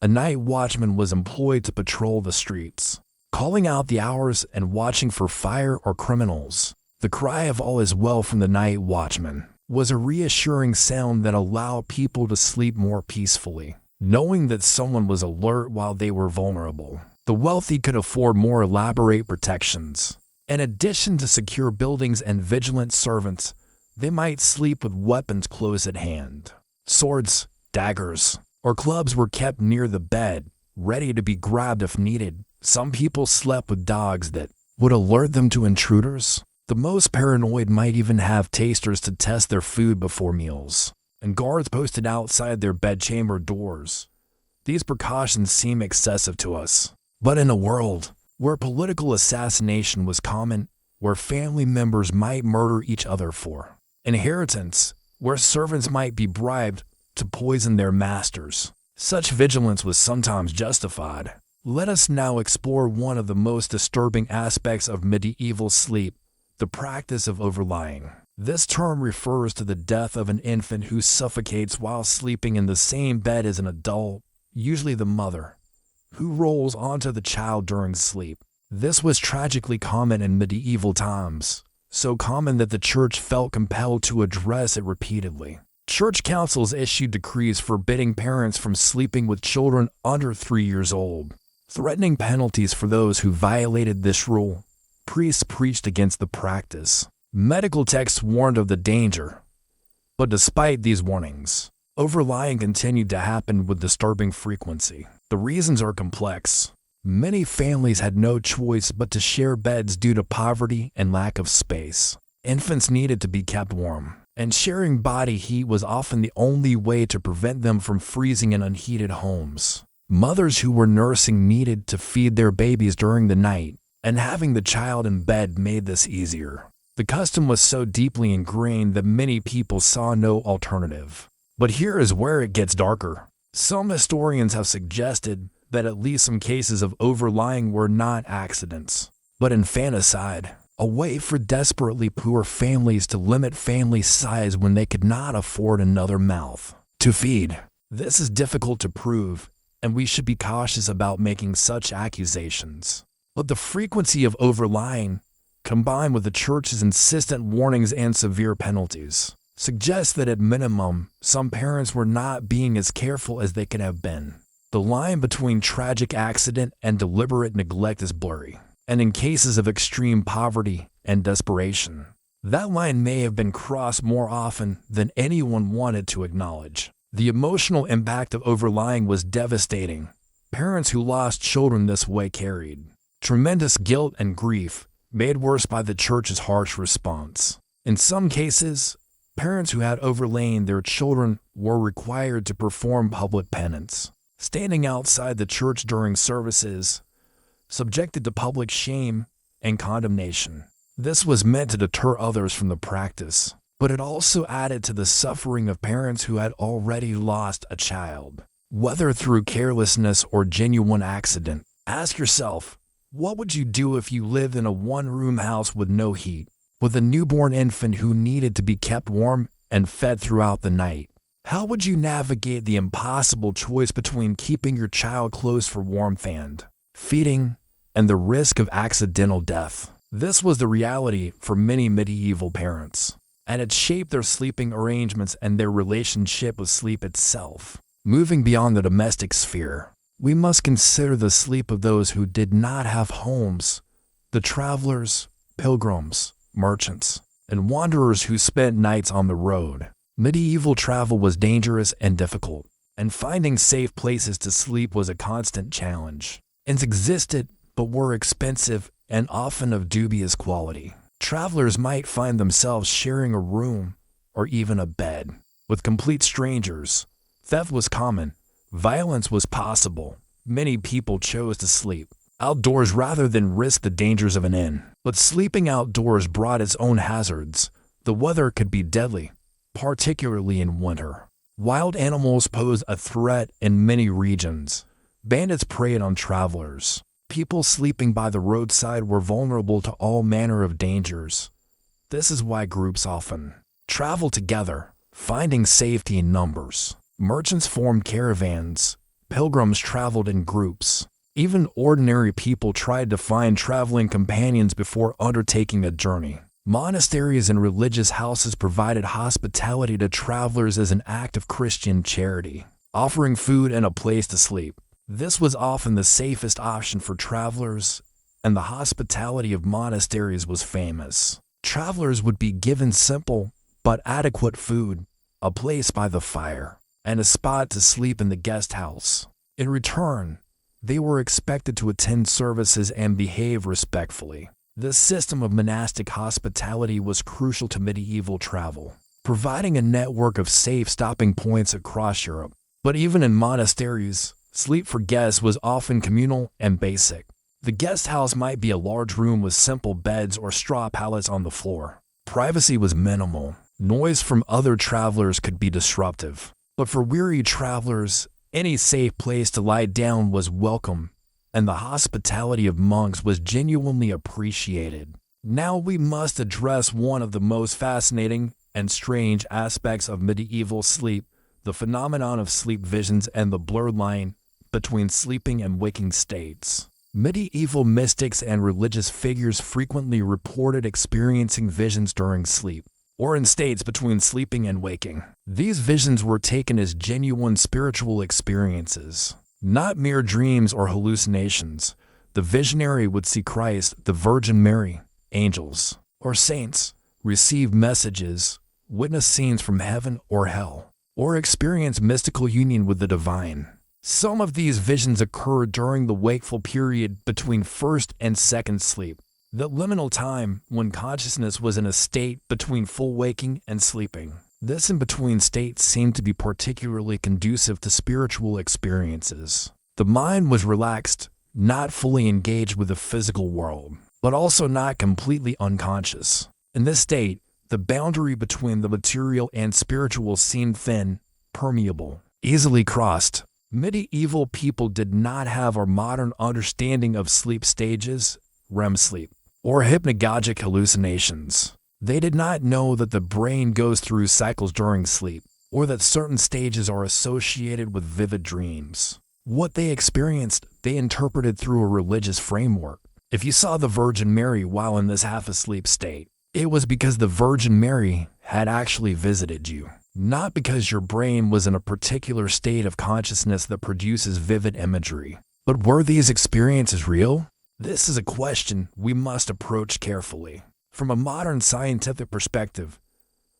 a night watchman was employed to patrol the streets, calling out the hours and watching for fire or criminals. The cry of "all is well" from the night watchman was a reassuring sound that allowed people to sleep more peacefully, knowing that someone was alert while they were vulnerable. The wealthy could afford more elaborate protections. In addition to secure buildings and vigilant servants, they might sleep with weapons close at hand. Swords, daggers, or clubs were kept near the bed, ready to be grabbed if needed. Some people slept with dogs that would alert them to intruders. The most paranoid might even have tasters to test their food before meals, and guards posted outside their bedchamber doors. These precautions seem excessive to us. But in a world where political assassination was common, where family members might murder each other for inheritance, where servants might be bribed to poison their masters, such vigilance was sometimes justified. Let us now explore one of the most disturbing aspects of medieval sleep, the practice of overlying. This term refers to the death of an infant who suffocates while sleeping in the same bed as an adult, usually the mother, who rolls onto the child during sleep. This was tragically common in medieval times, so common that the church felt compelled to address it repeatedly. Church councils issued decrees forbidding parents from sleeping with children under 3 years old, threatening penalties for those who violated this rule. Priests preached against the practice. Medical texts warned of the danger. But despite these warnings, overlying continued to happen with disturbing frequency. The reasons are complex. Many families had no choice but to share beds due to poverty and lack of space. Infants needed to be kept warm, and sharing body heat was often the only way to prevent them from freezing in unheated homes. Mothers who were nursing needed to feed their babies during the night, and having the child in bed made this easier. The custom was so deeply ingrained that many people saw no alternative. But here is where it gets darker. Some historians have suggested that at least some cases of overlying were not accidents, but infanticide, a way for desperately poor families to limit family size when they could not afford another mouth to feed. This is difficult to prove, and we should be cautious about making such accusations. But the frequency of overlying, combined with the church's insistent warnings and severe penalties, suggests that at minimum, some parents were not being as careful as they could have been. The line between tragic accident and deliberate neglect is blurry, and in cases of extreme poverty and desperation, that line may have been crossed more often than anyone wanted to acknowledge. The emotional impact of overlying was devastating. Parents who lost children this way carried tremendous guilt and grief, made worse by the church's harsh response. In some cases, parents who had overlain their children were required to perform public penance, standing outside the church during services, subjected to public shame and condemnation. This was meant to deter others from the practice, but it also added to the suffering of parents who had already lost a child. Whether through carelessness or genuine accident, ask yourself, what would you do if you lived in a one-room house with no heat, with a newborn infant who needed to be kept warm and fed throughout the night? How would you navigate the impossible choice between keeping your child close for warmth and feeding and the risk of accidental death. This was the reality for many medieval parents, and it shaped their sleeping arrangements and their relationship with sleep itself. Moving beyond the domestic sphere, we must consider the sleep of those who did not have homes, the travelers, pilgrims, merchants, and wanderers who spent nights on the road. Medieval travel was dangerous and difficult, and finding safe places to sleep was a constant challenge. Inns existed, but were expensive and often of dubious quality. Travelers might find themselves sharing a room or even a bed with complete strangers. Theft was common. Violence was possible. Many people chose to sleep outdoors rather than risk the dangers of an inn. But sleeping outdoors brought its own hazards. The weather could be deadly, particularly in winter. Wild animals posed a threat in many regions. Bandits preyed on travelers. People sleeping by the roadside were vulnerable to all manner of dangers. This is why groups often travel together, finding safety in numbers. Merchants formed caravans. Pilgrims traveled in groups. Even ordinary people tried to find traveling companions before undertaking a journey. Monasteries and religious houses provided hospitality to travelers as an act of Christian charity, offering food and a place to sleep. This was often the safest option for travelers, and the hospitality of monasteries was famous. Travelers would be given simple but adequate food, a place by the fire, and a spot to sleep in the guest house. In return, they were expected to attend services and behave respectfully. This system of monastic hospitality was crucial to medieval travel, providing a network of safe stopping points across Europe. But even in monasteries, sleep for guests was often communal and basic. The guest house might be a large room with simple beds or straw pallets on the floor. Privacy was minimal. Noise from other travelers could be disruptive. But for weary travelers, any safe place to lie down was welcome, and the hospitality of monks was genuinely appreciated. Now we must address one of the most fascinating and strange aspects of medieval sleep, the phenomenon of sleep visions and the blurred line between sleeping and waking states. Medieval mystics and religious figures frequently reported experiencing visions during sleep, or in states between sleeping and waking. These visions were taken as genuine spiritual experiences, not mere dreams or hallucinations. The visionary would see Christ, the Virgin Mary, angels, or saints, receive messages, witness scenes from heaven or hell, or experience mystical union with the divine. Some of these visions occurred during the wakeful period between first and second sleep, the liminal time when consciousness was in a state between full waking and sleeping. This in-between state seemed to be particularly conducive to spiritual experiences. The mind was relaxed, not fully engaged with the physical world, but also not completely unconscious. In this state, the boundary between the material and spiritual seemed thin, permeable, easily crossed. Medieval people did not have our modern understanding of sleep stages, REM sleep, or hypnagogic hallucinations. They did not know that the brain goes through cycles during sleep, or that certain stages are associated with vivid dreams. What they experienced, they interpreted through a religious framework. If you saw the Virgin Mary while in this half-asleep state, it was because the Virgin Mary had actually visited you, not because your brain was in a particular state of consciousness that produces vivid imagery. But were these experiences real? This is a question we must approach carefully. From a modern scientific perspective,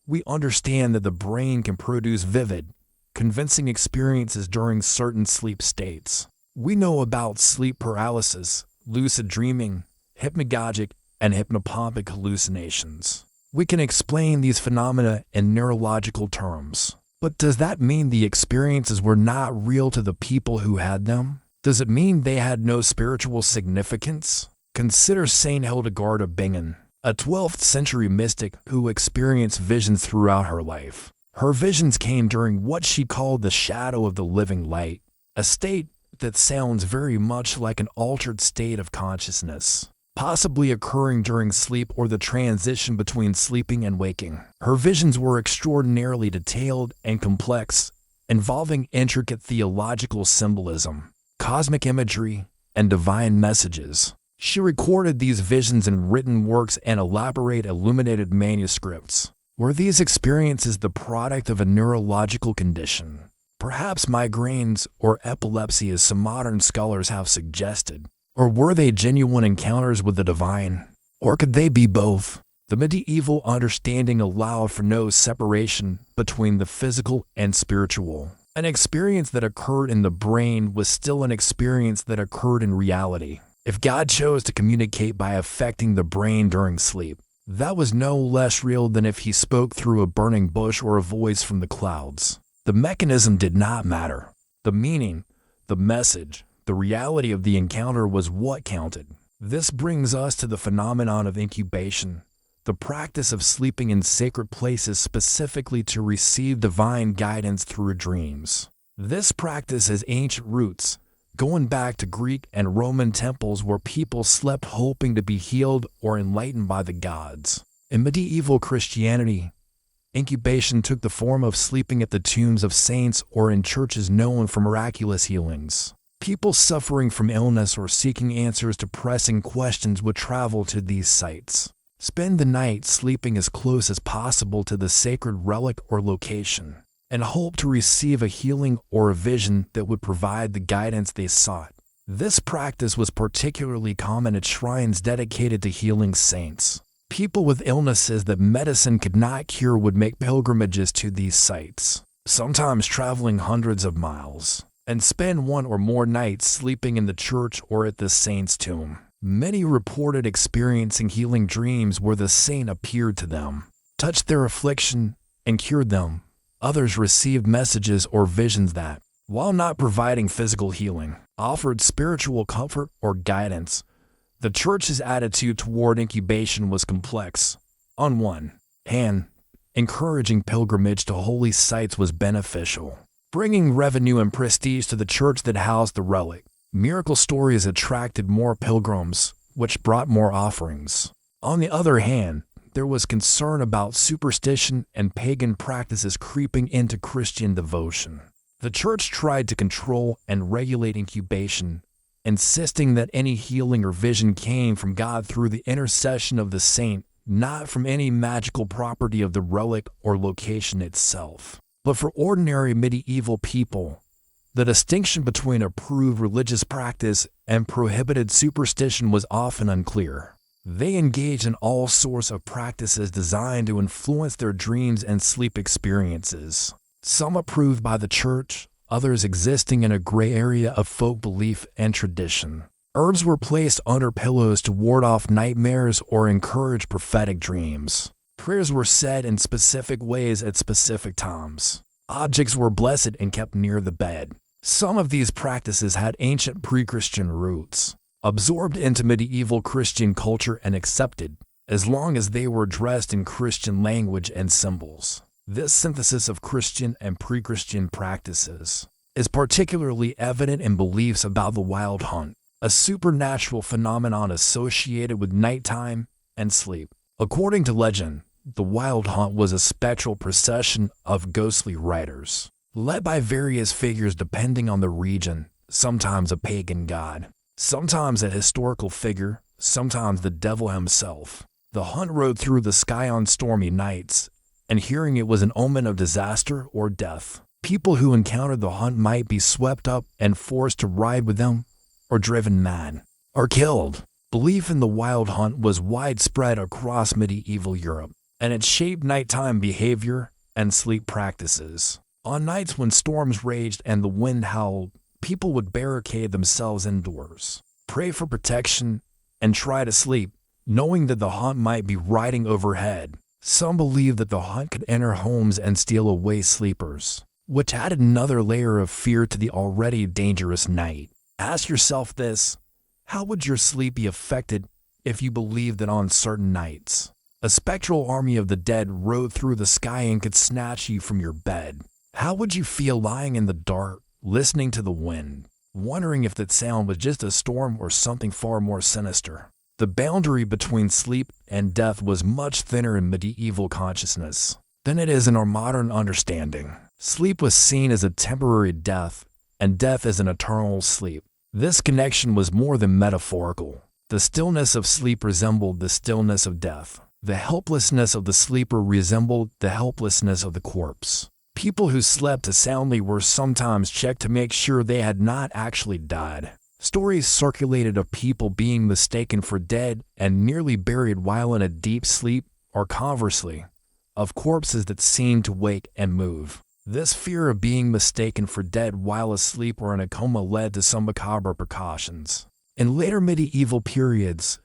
we understand that the brain can produce vivid, convincing experiences during certain sleep states. We know about sleep paralysis, lucid dreaming, hypnagogic, and hypnopompic hallucinations. We can explain these phenomena in neurological terms. But does that mean the experiences were not real to the people who had them? Does it mean they had no spiritual significance? Consider Saint Hildegard of Bingen, a 12th century mystic who experienced visions throughout her life. Her visions came during what she called the shadow of the living light, a state that sounds very much like an altered state of consciousness, possibly occurring during sleep or the transition between sleeping and waking. Her visions were extraordinarily detailed and complex, involving intricate theological symbolism, cosmic imagery, and divine messages. She recorded these visions in written works and elaborate illuminated manuscripts. Were these experiences the product of a neurological condition? Perhaps migraines or epilepsy, as some modern scholars have suggested. Or were they genuine encounters with the divine? Or could they be both? The medieval understanding allowed for no separation between the physical and spiritual. An experience that occurred in the brain was still an experience that occurred in reality. If God chose to communicate by affecting the brain during sleep, that was no less real than if he spoke through a burning bush or a voice from the clouds. The mechanism did not matter. The meaning, the message, the reality of the encounter was what counted. This brings us to the phenomenon of incubation, the practice of sleeping in sacred places specifically to receive divine guidance through dreams. This practice has ancient roots, going back to Greek and Roman temples where people slept hoping to be healed or enlightened by the gods. In medieval Christianity, incubation took the form of sleeping at the tombs of saints or in churches known for miraculous healings. People suffering from illness or seeking answers to pressing questions would travel to these sites, spend the night sleeping as close as possible to the sacred relic or location, and hope to receive a healing or a vision that would provide the guidance they sought. This practice was particularly common at shrines dedicated to healing saints. People with illnesses that medicine could not cure would make pilgrimages to these sites, sometimes traveling hundreds of miles, and spend one or more nights sleeping in the church or at the saint's tomb. Many reported experiencing healing dreams where the saint appeared to them, touched their affliction, and cured them. Others received messages or visions that, while not providing physical healing, offered spiritual comfort or guidance. The church's attitude toward incubation was complex. On one hand, encouraging pilgrimage to holy sites was beneficial, bringing revenue and prestige to the church that housed the relic. Miracle stories attracted more pilgrims, which brought more offerings. On the other hand, there was concern about superstition and pagan practices creeping into Christian devotion. The church tried to control and regulate incubation, insisting that any healing or vision came from God through the intercession of the saint, not from any magical property of the relic or location itself. But for ordinary medieval people, the distinction between approved religious practice and prohibited superstition was often unclear. They engaged in all sorts of practices designed to influence their dreams and sleep experiences, some approved by the church, others existing in a gray area of folk belief and tradition. Herbs were placed under pillows to ward off nightmares or encourage prophetic dreams. Prayers were said in specific ways at specific times. Objects were blessed and kept near the bed. Some of these practices had ancient pre-Christian roots, absorbed into medieval Christian culture and accepted, as long as they were dressed in Christian language and symbols. This synthesis of Christian and pre-Christian practices is particularly evident in beliefs about the wild hunt, a supernatural phenomenon associated with nighttime and sleep. According to legend, the wild hunt was a spectral procession of ghostly riders, led by various figures depending on the region, sometimes a pagan god, sometimes a historical figure, sometimes the devil himself. The hunt rode through the sky on stormy nights, and hearing it was an omen of disaster or death. People who encountered the hunt might be swept up and forced to ride with them, or driven mad, or killed. Belief in the wild hunt was widespread across medieval Europe, and it shaped nighttime behavior and sleep practices. On nights when storms raged and the wind howled, people would barricade themselves indoors, pray for protection, and try to sleep, knowing that the hunt might be riding overhead. Some believed that the hunt could enter homes and steal away sleepers, which added another layer of fear to the already dangerous night. Ask yourself this: how would your sleep be affected if you believed that on certain nights a spectral army of the dead rode through the sky and could snatch you from your bed? How would you feel lying in the dark, listening to the wind, wondering if that sound was just a storm or something far more sinister? The boundary between sleep and death was much thinner in medieval consciousness than it is in our modern understanding. Sleep was seen as a temporary death, and death as an eternal sleep. This connection was more than metaphorical. The stillness of sleep resembled the stillness of death. The helplessness of the sleeper resembled the helplessness of the corpse. People who slept soundly were sometimes checked to make sure they had not actually died. Stories circulated of people being mistaken for dead and nearly buried while in a deep sleep, or conversely, of corpses that seemed to wake and move. This fear of being mistaken for dead while asleep or in a coma led to some macabre precautions. In later medieval periods,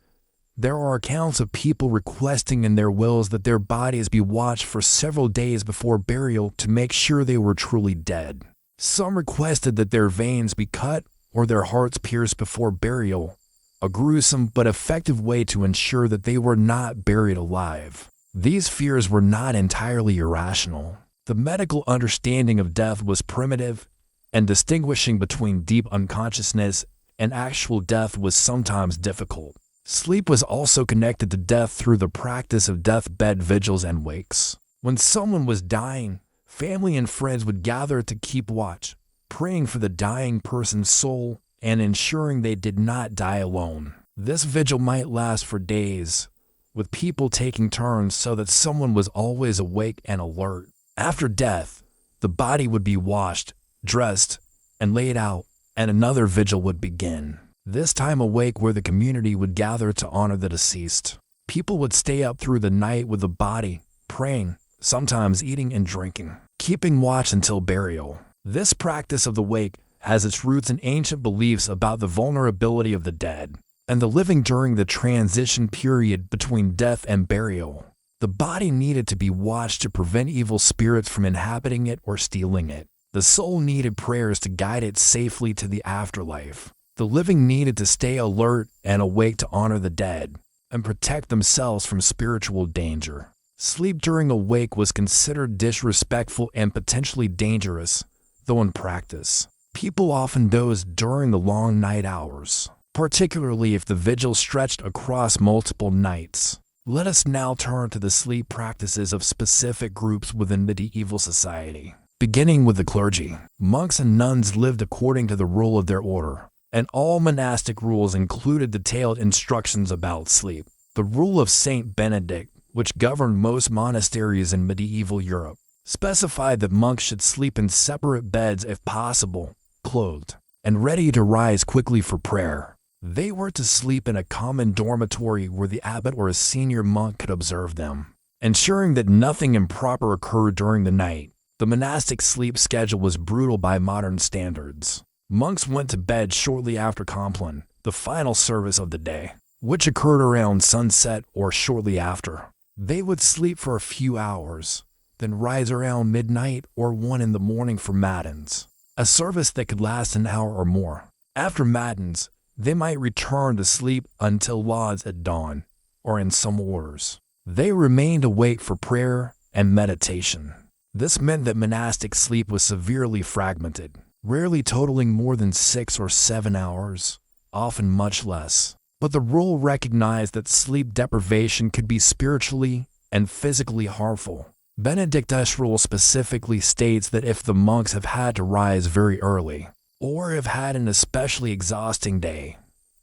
there are accounts of people requesting in their wills that their bodies be watched for several days before burial to make sure they were truly dead. Some requested that their veins be cut or their hearts pierced before burial, a gruesome but effective way to ensure that they were not buried alive. These fears were not entirely irrational. The medical understanding of death was primitive, and distinguishing between deep unconsciousness and actual death was sometimes difficult. Sleep was also connected to death through the practice of deathbed vigils and wakes. When someone was dying, family and friends would gather to keep watch, praying for the dying person's soul and ensuring they did not die alone. This vigil might last for days, with people taking turns so that someone was always awake and alert. After death, the body would be washed, dressed, and laid out, and another vigil would begin. This time awake where the community would gather to honor the deceased. People would stay up through the night with the body, praying, sometimes eating and drinking, keeping watch until burial. This practice of the wake has its roots in ancient beliefs about the vulnerability of the dead and the living during the transition period between death and burial. The body needed to be watched to prevent evil spirits from inhabiting it or stealing it. The soul needed prayers to guide it safely to the afterlife. The living needed to stay alert and awake to honor the dead and protect themselves from spiritual danger. Sleep during a wake was considered disrespectful and potentially dangerous, though in practice, people often dozed during the long night hours, particularly if the vigil stretched across multiple nights. Let us now turn to the sleep practices of specific groups within medieval society. Beginning with the clergy, monks and nuns lived according to the rule of their order, and all monastic rules included detailed instructions about sleep. The rule of Saint Benedict, which governed most monasteries in medieval Europe, specified that monks should sleep in separate beds if possible, clothed, and ready to rise quickly for prayer. They were to sleep in a common dormitory where the abbot or a senior monk could observe them, ensuring that nothing improper occurred during the night. The monastic sleep schedule was brutal by modern standards. Monks went to bed shortly after Compline, the final service of the day, which occurred around sunset or shortly after. They would sleep for a few hours, then rise around midnight or 1 in the morning for matins, a service that could last an hour or more. After matins, they might return to sleep until lauds at dawn, or in some orders, they remained awake for prayer and meditation. This meant that monastic sleep was severely fragmented, rarely totaling more than 6 or 7 hours, often much less. But the rule recognized that sleep deprivation could be spiritually and physically harmful. Benedict's rule specifically states that if the monks have had to rise very early, or have had an especially exhausting day,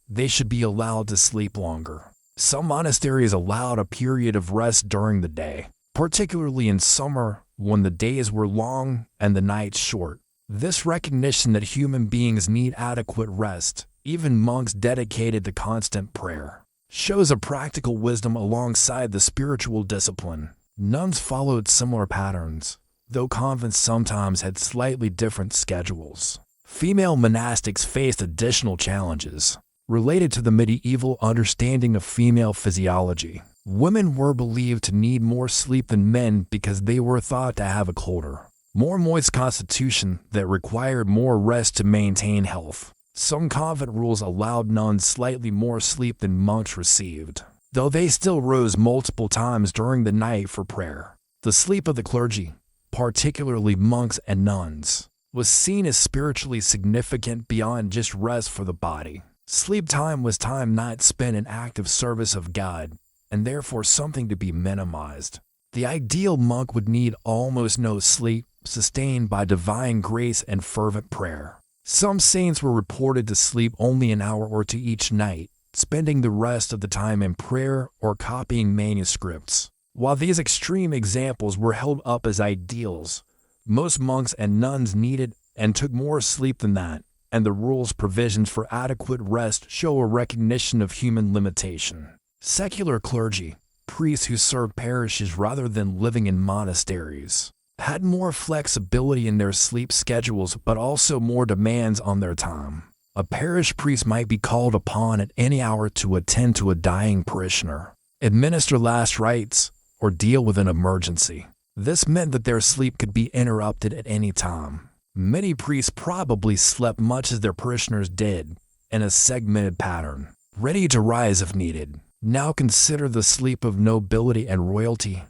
they should be allowed to sleep longer. Some monasteries allowed a period of rest during the day, particularly in summer when the days were long and the nights short. This recognition that human beings need adequate rest, even monks dedicated to constant prayer, shows a practical wisdom alongside the spiritual discipline. Nuns followed similar patterns, though convents sometimes had slightly different schedules. Female monastics faced additional challenges related to the medieval understanding of female physiology. Women were believed to need more sleep than men because they were thought to have a colder, more moist constitution that required more rest to maintain health. Some convent rules allowed nuns slightly more sleep than monks received, though they still rose multiple times during the night for prayer. The sleep of the clergy, particularly monks and nuns, was seen as spiritually significant beyond just rest for the body. Sleep time was time not spent in active service of God, and therefore something to be minimized. The ideal monk would need almost no sleep, sustained by divine grace and fervent prayer. Some saints were reported to sleep only an hour or two each night, spending the rest of the time in prayer or copying manuscripts. While these extreme examples were held up as ideals, most monks and nuns needed and took more sleep than that, and the rules provisions for adequate rest show a recognition of human limitation. Secular clergy, priests who served parishes rather than living in monasteries, had more flexibility in their sleep schedules but also more demands on their time. A parish priest might be called upon at any hour to attend to a dying parishioner, administer last rites, or deal with an emergency. This meant that their sleep could be interrupted at any time. Many priests probably slept much as their parishioners did, in a segmented pattern, ready to rise if needed. Now consider the sleep of nobility and royalty,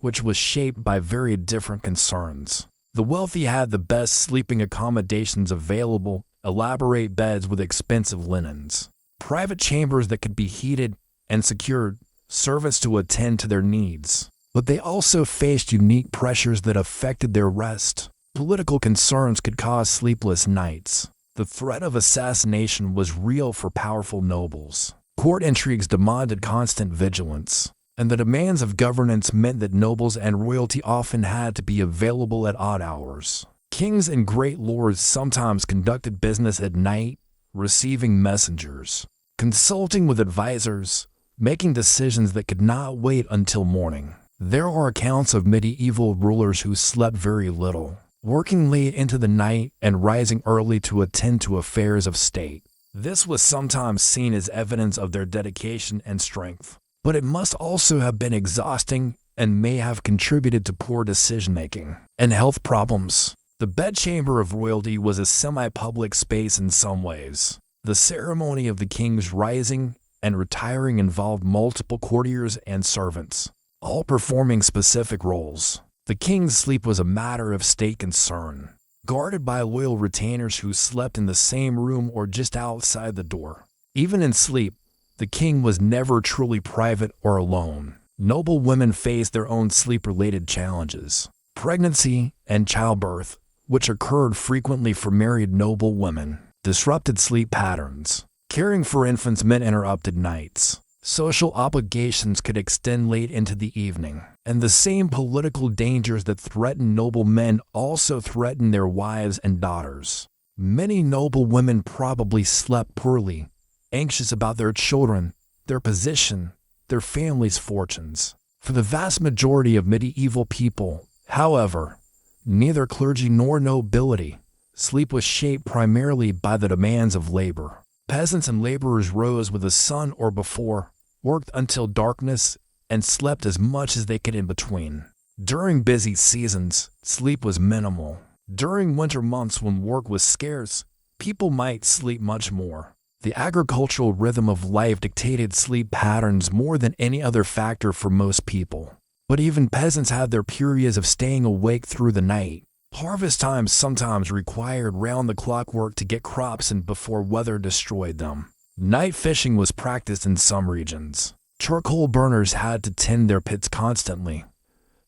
which was shaped by very different concerns. The wealthy had the best sleeping accommodations available, elaborate beds with expensive linens, private chambers that could be heated and secured, servants to attend to their needs. But they also faced unique pressures that affected their rest. Political concerns could cause sleepless nights. The threat of assassination was real for powerful nobles. Court intrigues demanded constant vigilance, and the demands of governance meant that nobles and royalty often had to be available at odd hours. Kings and great lords sometimes conducted business at night, receiving messengers, consulting with advisors, making decisions that could not wait until morning. There are accounts of medieval rulers who slept very little, working late into the night and rising early to attend to affairs of state. This was sometimes seen as evidence of their dedication and strength, but it must also have been exhausting and may have contributed to poor decision-making and health problems. The bedchamber of royalty was a semi-public space in some ways. The ceremony of the king's rising and retiring involved multiple courtiers and servants, all performing specific roles. The king's sleep was a matter of state concern, guarded by loyal retainers who slept in the same room or just outside the door. Even in sleep, the king was never truly private or alone. Noble women faced their own sleep-related challenges. Pregnancy and childbirth, which occurred frequently for married noble women, disrupted sleep patterns. Caring for infants meant interrupted nights. Social obligations could extend late into the evening, and the same political dangers that threatened noble men also threatened their wives and daughters. Many noble women probably slept poorly, anxious about their children, their position, their family's fortunes. For the vast majority of medieval people, however, neither clergy nor nobility, sleep was shaped primarily by the demands of labor. Peasants and laborers rose with the sun or before, worked until darkness, and slept as much as they could in between. During busy seasons, sleep was minimal. During winter months when work was scarce, people might sleep much more. The agricultural rhythm of life dictated sleep patterns more than any other factor for most people. But even peasants had their periods of staying awake through the night. Harvest times sometimes required round-the-clock work to get crops in before weather destroyed them. Night fishing was practiced in some regions. Charcoal burners had to tend their pits constantly,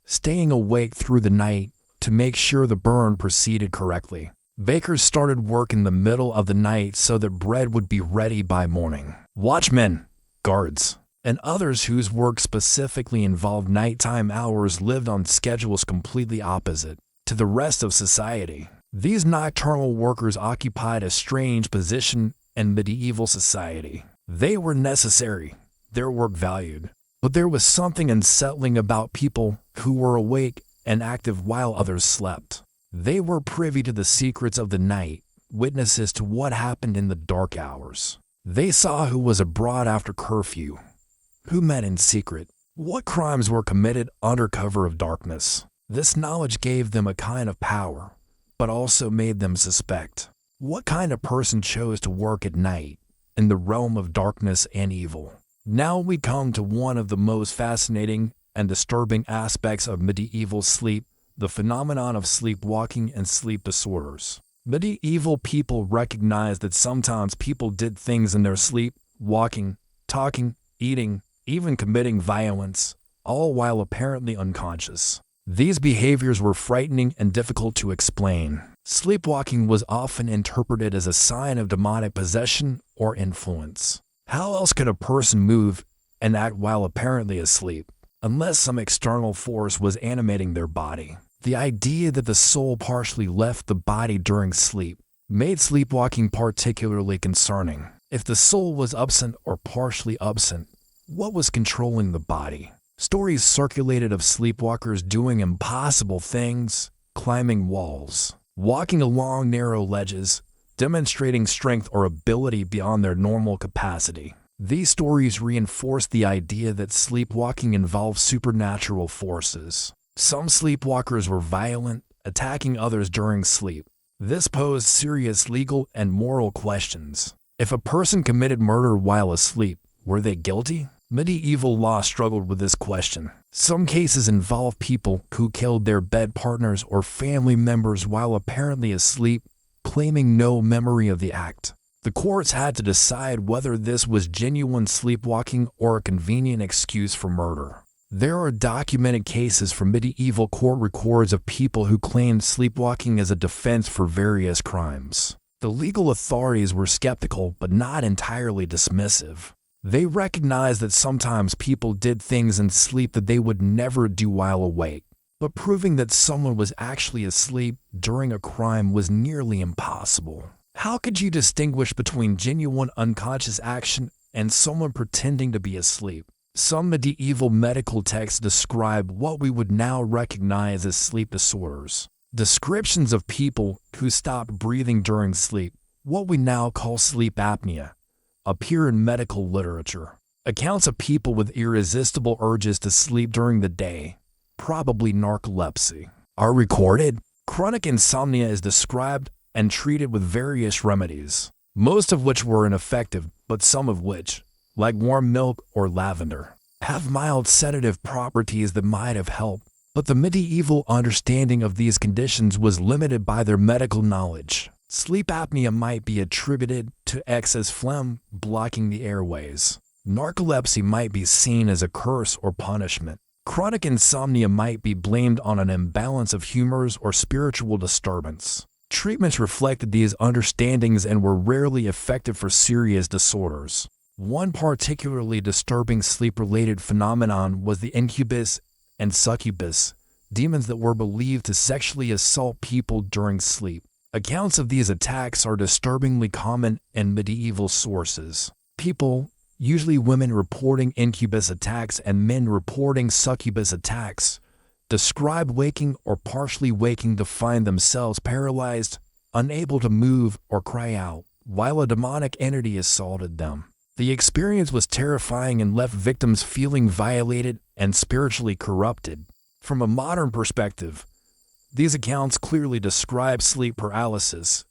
staying awake through the night to make sure the burn proceeded correctly. Bakers started work in the middle of the night so that bread would be ready by morning. Watchmen, guards, and others whose work specifically involved nighttime hours lived on schedules completely opposite to the rest of society. These nocturnal workers occupied a strange position in medieval society. They were necessary, their work valued, but there was something unsettling about people who were awake and active while others slept. They were privy to the secrets of the night, witnesses to what happened in the dark hours. They saw who was abroad after curfew, who met in secret, what crimes were committed under cover of darkness. This knowledge gave them a kind of power, but also made them suspect. What kind of person chose to work at night, in the realm of darkness and evil? Now we come to one of the most fascinating and disturbing aspects of medieval sleep, the phenomenon of sleepwalking and sleep disorders. Medieval people recognized that sometimes people did things in their sleep, walking, talking, eating, even committing violence, all while apparently unconscious. These behaviors were frightening and difficult to explain. Sleepwalking was often interpreted as a sign of demonic possession or influence. How else could a person move and act while apparently asleep, unless some external force was animating their body? The idea that the soul partially left the body during sleep made sleepwalking particularly concerning. If the soul was absent or partially absent, what was controlling the body? Stories circulated of sleepwalkers doing impossible things, climbing walls, walking along narrow ledges, demonstrating strength or ability beyond their normal capacity. These stories reinforce the idea that sleepwalking involves supernatural forces. Some sleepwalkers were violent, attacking others during sleep. This posed serious legal and moral questions. If a person committed murder while asleep, were they guilty? Medieval law struggled with this question. Some cases involve people who killed their bed partners or family members while apparently asleep, claiming no memory of the act. The courts had to decide whether this was genuine sleepwalking or a convenient excuse for murder. There are documented cases from medieval court records of people who claimed sleepwalking as a defense for various crimes. The legal authorities were skeptical but not entirely dismissive. They recognized that sometimes people did things in sleep that they would never do while awake, but proving that someone was actually asleep during a crime was nearly impossible. How could you distinguish between genuine unconscious action and someone pretending to be asleep? Some medieval medical texts describe what we would now recognize as sleep disorders. Descriptions of people who stopped breathing during sleep, what we now call sleep apnea, appear in medical literature. Accounts of people with irresistible urges to sleep during the day, probably narcolepsy, are recorded. Chronic insomnia is described and treated with various remedies, most of which were ineffective, but some of which, like warm milk or lavender, have mild sedative properties that might have helped. But the medieval understanding of these conditions was limited by their medical knowledge. Sleep apnea might be attributed to excess phlegm blocking the airways. Narcolepsy might be seen as a curse or punishment. Chronic insomnia might be blamed on an imbalance of humors or spiritual disturbance. Treatments reflected these understandings and were rarely effective for serious disorders. One particularly disturbing sleep-related phenomenon was the incubus and succubus, demons that were believed to sexually assault people during sleep. Accounts of these attacks are disturbingly common in medieval sources. People, usually women, reporting incubus attacks and men reporting succubus attacks, describe waking or partially waking to find themselves paralyzed, unable to move or cry out, while a demonic entity assaulted them. The experience was terrifying and left victims feeling violated and spiritually corrupted. From a modern perspective, these accounts clearly describe sleep paralysis,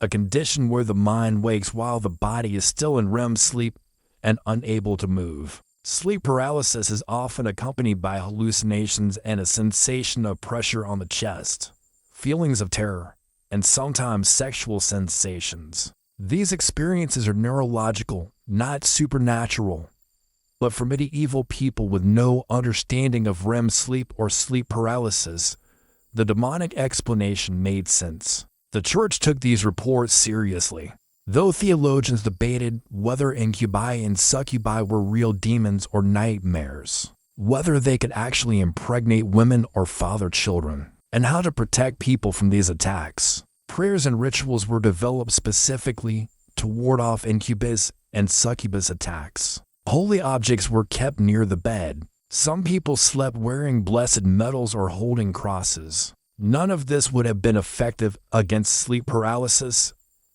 a condition where the mind wakes while the body is still in REM sleep and unable to move. Sleep paralysis is often accompanied by hallucinations and a sensation of pressure on the chest, feelings of terror, and sometimes sexual sensations. These experiences are neurological, not supernatural. But for medieval people with no understanding of REM sleep or sleep paralysis, the demonic explanation made sense. The church took these reports seriously. Though theologians debated whether incubi and succubi were real demons or nightmares, whether they could actually impregnate women or father children, and how to protect people from these attacks, prayers and rituals were developed specifically to ward off incubus and succubus attacks. Holy objects were kept near the bed. Some people slept wearing blessed medals or holding crosses. None of this would have been effective against sleep paralysis,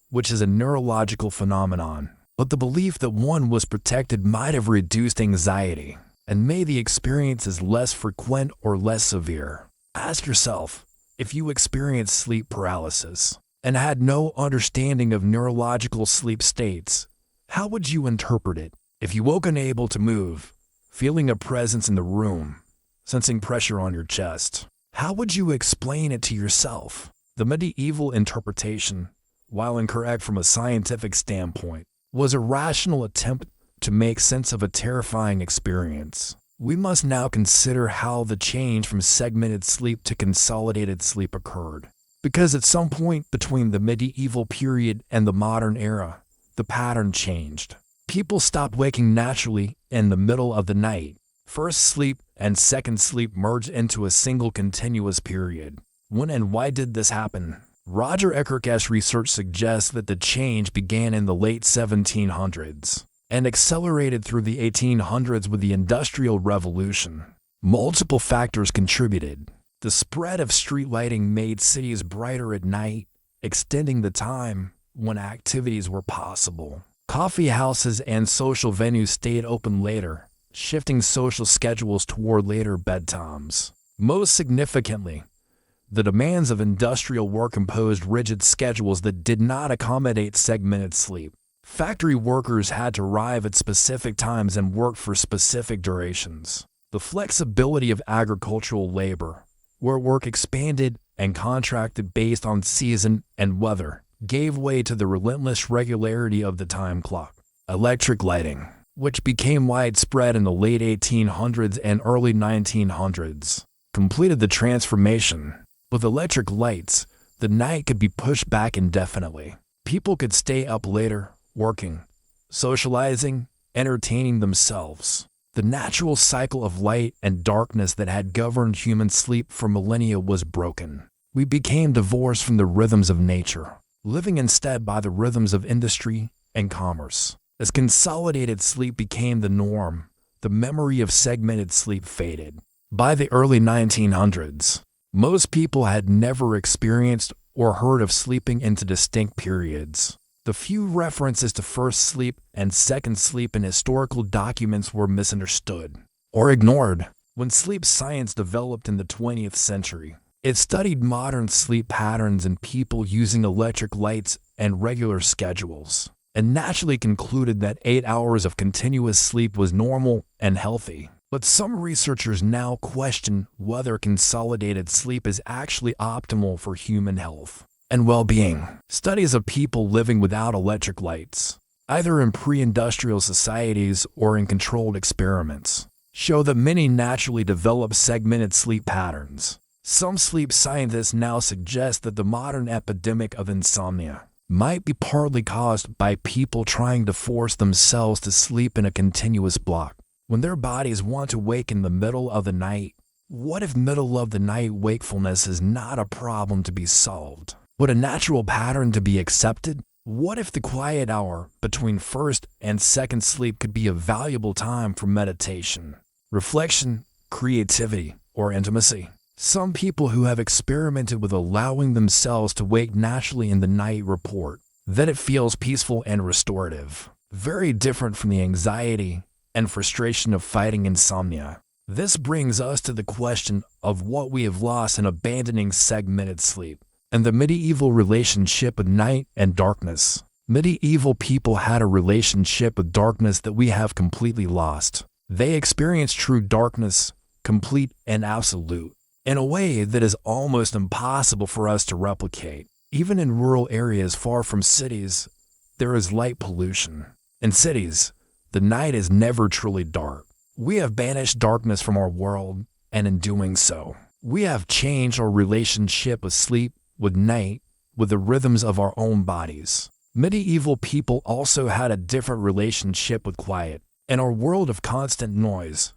which is a neurological phenomenon. But the belief that one was protected might have reduced anxiety and made the experiences less frequent or less severe. Ask yourself, if you experienced sleep paralysis and had no understanding of neurological sleep states, how would you interpret it? If you woke unable to move, feeling a presence in the room, sensing pressure on your chest, how would you explain it to yourself? The medieval interpretation, while incorrect from a scientific standpoint, was a rational attempt to make sense of a terrifying experience. We must now consider how the change from segmented sleep to consolidated sleep occurred. Because at some point between the medieval period and the modern era, the pattern changed. People stopped waking naturally in the middle of the night. First sleep and second sleep merged into a single continuous period. When and why did this happen? Roger Eckerke's research suggests that the change began in the late 1700s and accelerated through the 1800s with the Industrial Revolution. Multiple factors contributed. The spread of street lighting made cities brighter at night, extending the time when activities were possible. Coffee houses and social venues stayed open later, shifting social schedules toward later bedtimes. Most significantly, the demands of industrial work imposed rigid schedules that did not accommodate segmented sleep. Factory workers had to arrive at specific times and work for specific durations. The flexibility of agricultural labor, where work expanded and contracted based on season and weather, gave way to the relentless regularity of the time clock. Electric lighting, which became widespread in the late 1800s and early 1900s, completed the transformation. With electric lights, the night could be pushed back indefinitely. People could stay up later, working, socializing, entertaining themselves. The natural cycle of light and darkness that had governed human sleep for millennia was broken. We became divorced from the rhythms of nature, living instead by the rhythms of industry and commerce. As consolidated sleep became the norm, the memory of segmented sleep faded. By the early 1900s, most people had never experienced or heard of sleeping into distinct periods. The few references to first sleep and second sleep in historical documents were misunderstood or ignored. When sleep science developed in the 20th century, it studied modern sleep patterns in people using electric lights and regular schedules, and naturally concluded that 8 hours of continuous sleep was normal and healthy. But some researchers now question whether consolidated sleep is actually optimal for human health and well-being. Studies of people living without electric lights, either in pre-industrial societies or in controlled experiments, show that many naturally develop segmented sleep patterns. Some sleep scientists now suggest that the modern epidemic of insomnia might be partly caused by people trying to force themselves to sleep in a continuous block when their bodies want to wake in the middle of the night. What if middle of the night wakefulness is not a problem to be solved, but a natural pattern to be accepted? What if the quiet hour between first and second sleep could be a valuable time for meditation, reflection, creativity, or intimacy? Some people who have experimented with allowing themselves to wake naturally in the night report that it feels peaceful and restorative, very different from the anxiety and frustration of fighting insomnia. This brings us to the question of what we have lost in abandoning segmented sleep and the medieval relationship with night and darkness. Medieval people had a relationship with darkness that we have completely lost. They experienced true darkness, complete and absolute, in a way that is almost impossible for us to replicate. Even in rural areas far from cities, there is light pollution. In cities, the night is never truly dark. We have banished darkness from our world, and in doing so, we have changed our relationship with sleep, with night, with the rhythms of our own bodies. Medieval people also had a different relationship with quiet. In our world of constant noise,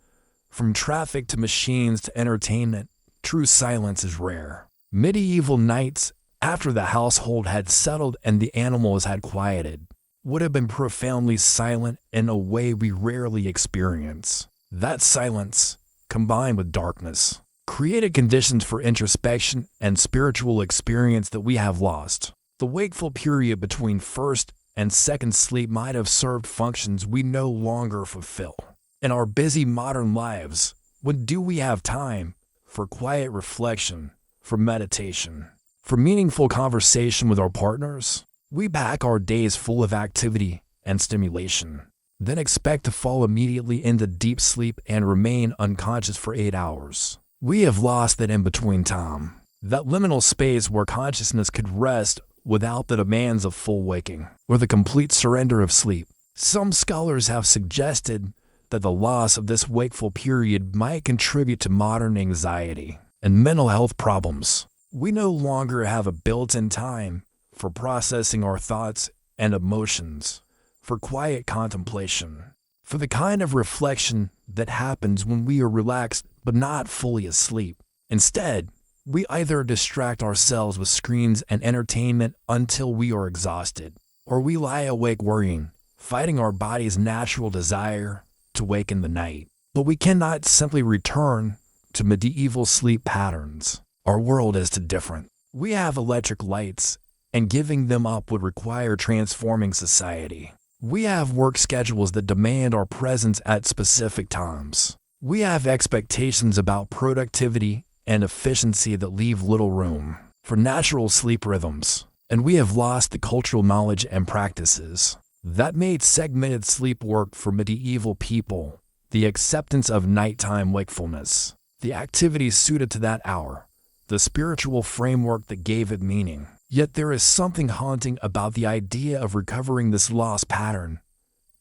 from traffic to machines to entertainment, true silence is rare. Medieval nights, after the household had settled and the animals had quieted, would have been profoundly silent in a way we rarely experience. That silence, combined with darkness, created conditions for introspection and spiritual experience that we have lost. The wakeful period between first and second sleep might have served functions we no longer fulfill. In our busy modern lives, when do we have time for quiet reflection, for meditation, for meaningful conversation with our partners? We pack our days full of activity and stimulation, then expect to fall immediately into deep sleep and remain unconscious for 8 hours. We have lost that in-between time, that liminal space where consciousness could rest without the demands of full waking, or the complete surrender of sleep. Some scholars have suggested that the loss of this wakeful period might contribute to modern anxiety and mental health problems. We no longer have a built-in time for processing our thoughts and emotions, for quiet contemplation, for the kind of reflection that happens when we are relaxed but not fully asleep. Instead, we either distract ourselves with screens and entertainment until we are exhausted, or we lie awake worrying, fighting our body's natural desire to wake in the night. But we cannot simply return to medieval sleep patterns. Our world is too different. We have electric lights, and giving them up would require transforming society. We have work schedules that demand our presence at specific times. We have expectations about productivity and efficiency that leave little room for natural sleep rhythms. And we have lost the cultural knowledge and practices that made segmented sleep work for medieval people, the acceptance of nighttime wakefulness, the activities suited to that hour, the spiritual framework that gave it meaning. Yet there is something haunting about the idea of recovering this lost pattern,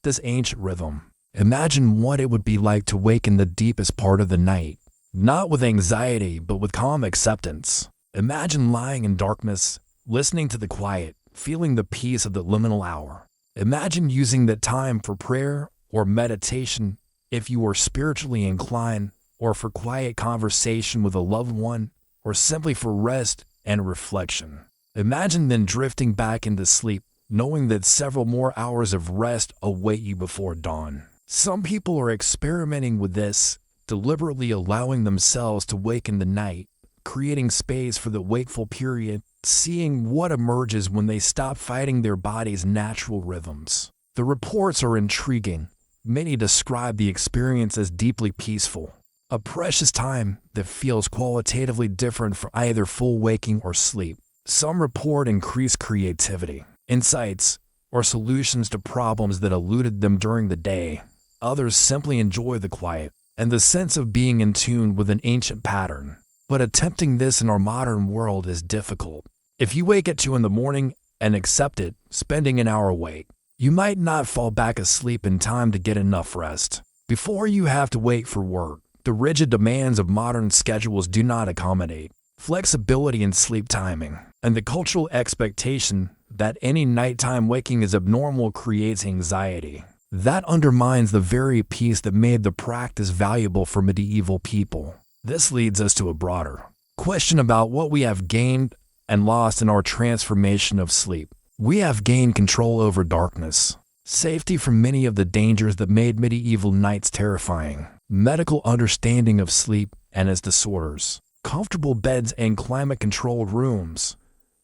this ancient rhythm. Imagine what it would be like to wake in the deepest part of the night, not with anxiety but with calm acceptance. Imagine lying in darkness, listening to the quiet, feeling the peace of the liminal hour. Imagine using that time for prayer or meditation if you are spiritually inclined, or for quiet conversation with a loved one, or simply for rest and reflection. Imagine then drifting back into sleep, knowing that several more hours of rest await you before dawn. Some people are experimenting with this, deliberately allowing themselves to wake in the night, creating space for the wakeful period, seeing what emerges when they stop fighting their body's natural rhythms. The reports are intriguing. Many describe the experience as deeply peaceful, a precious time that feels qualitatively different for either full waking or sleep. Some report increased creativity, insights, or solutions to problems that eluded them during the day. Others simply enjoy the quiet and the sense of being in tune with an ancient pattern. But attempting this in our modern world is difficult. If you wake at 2 in the morning and accept it, spending an hour awake, you might not fall back asleep in time to get enough rest. Before you have to wait for work, the rigid demands of modern schedules do not accommodate flexibility in sleep timing, and the cultural expectation that any nighttime waking is abnormal creates anxiety. That undermines the very peace that made the practice valuable for medieval people. This leads us to a broader question about what we have gained and lost in our transformation of sleep. We have gained control over darkness, safety from many of the dangers that made medieval nights terrifying, medical understanding of sleep and its disorders, comfortable beds and climate-controlled rooms.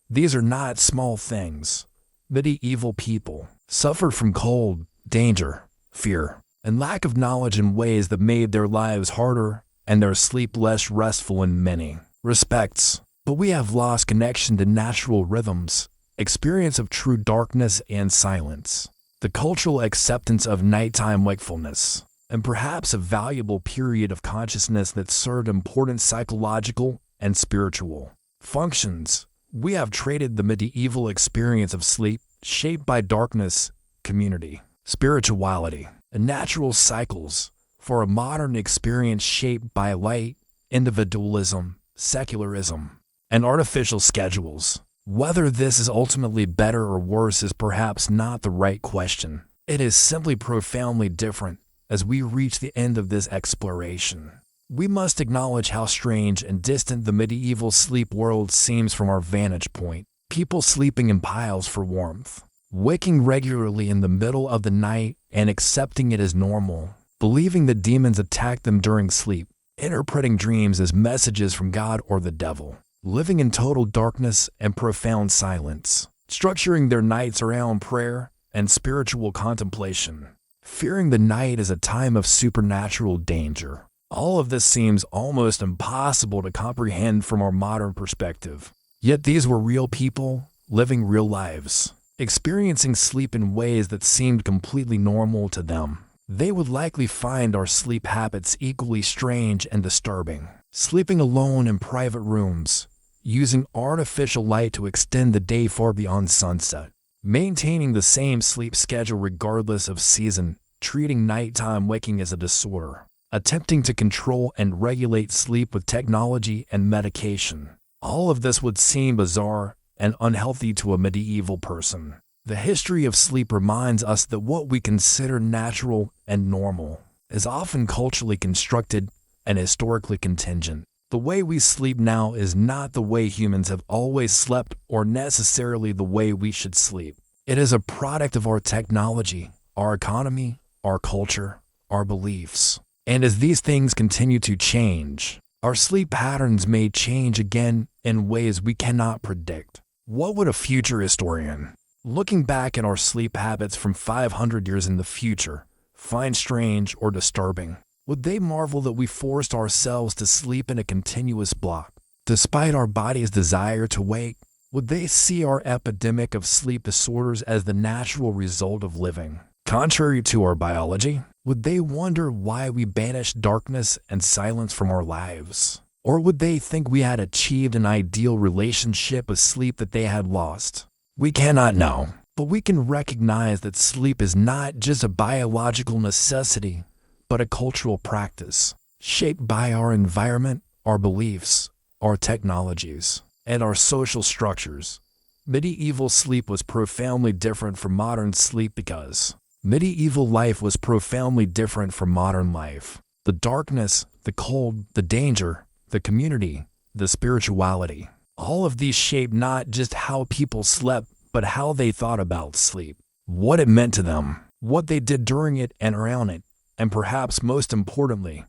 These are not small things. Medieval people suffered from cold, danger, fear, and lack of knowledge in ways that made their lives harder and their sleep less restful in many respects. But we have lost connection to natural rhythms, experience of true darkness and silence, the cultural acceptance of nighttime wakefulness, and perhaps a valuable period of consciousness that served important psychological and spiritual functions. We have traded the medieval experience of sleep, shaped by darkness, community, spirituality, and natural cycles, for a modern experience shaped by light, individualism, secularism, and artificial schedules. Whether this is ultimately better or worse is perhaps not the right question. It is simply profoundly different. As we reach the end of this exploration, we must acknowledge how strange and distant the medieval sleep world seems from our vantage point. People sleeping in piles for warmth, waking regularly in the middle of the night and accepting it as normal, believing that demons attack them during sleep, interpreting dreams as messages from God or the devil, living in total darkness and profound silence, structuring their nights around prayer and spiritual contemplation, fearing the night as a time of supernatural danger. All of this seems almost impossible to comprehend from our modern perspective. Yet these were real people, living real lives, experiencing sleep in ways that seemed completely normal to them. They would likely find our sleep habits equally strange and disturbing. Sleeping alone in private rooms, using artificial light to extend the day far beyond sunset, maintaining the same sleep schedule regardless of season, treating nighttime waking as a disorder, attempting to control and regulate sleep with technology and medication. All of this would seem bizarre and unhealthy to a medieval person. The history of sleep reminds us that what we consider natural and normal is often culturally constructed and historically contingent. The way we sleep now is not the way humans have always slept or necessarily the way we should sleep. It is a product of our technology, our economy, our culture, our beliefs. And as these things continue to change, our sleep patterns may change again in ways we cannot predict. What would a future historian, looking back at our sleep habits from 500 years in the future, find strange or disturbing? Would they marvel that we forced ourselves to sleep in a continuous block, despite our body's desire to wake? Would they see our epidemic of sleep disorders as the natural result of living contrary to our biology? Would they wonder why we banished darkness and silence from our lives? Or would they think we had achieved an ideal relationship with sleep that they had lost? We cannot know, but we can recognize that sleep is not just a biological necessity, but a cultural practice, shaped by our environment, our beliefs, our technologies, and our social structures. Medieval sleep was profoundly different from modern sleep because medieval life was profoundly different from modern life. The darkness, the cold, the danger, the community, the spirituality, all of these shaped not just how people slept, but how they thought about sleep, what it meant to them, what they did during it and around it, and perhaps most importantly,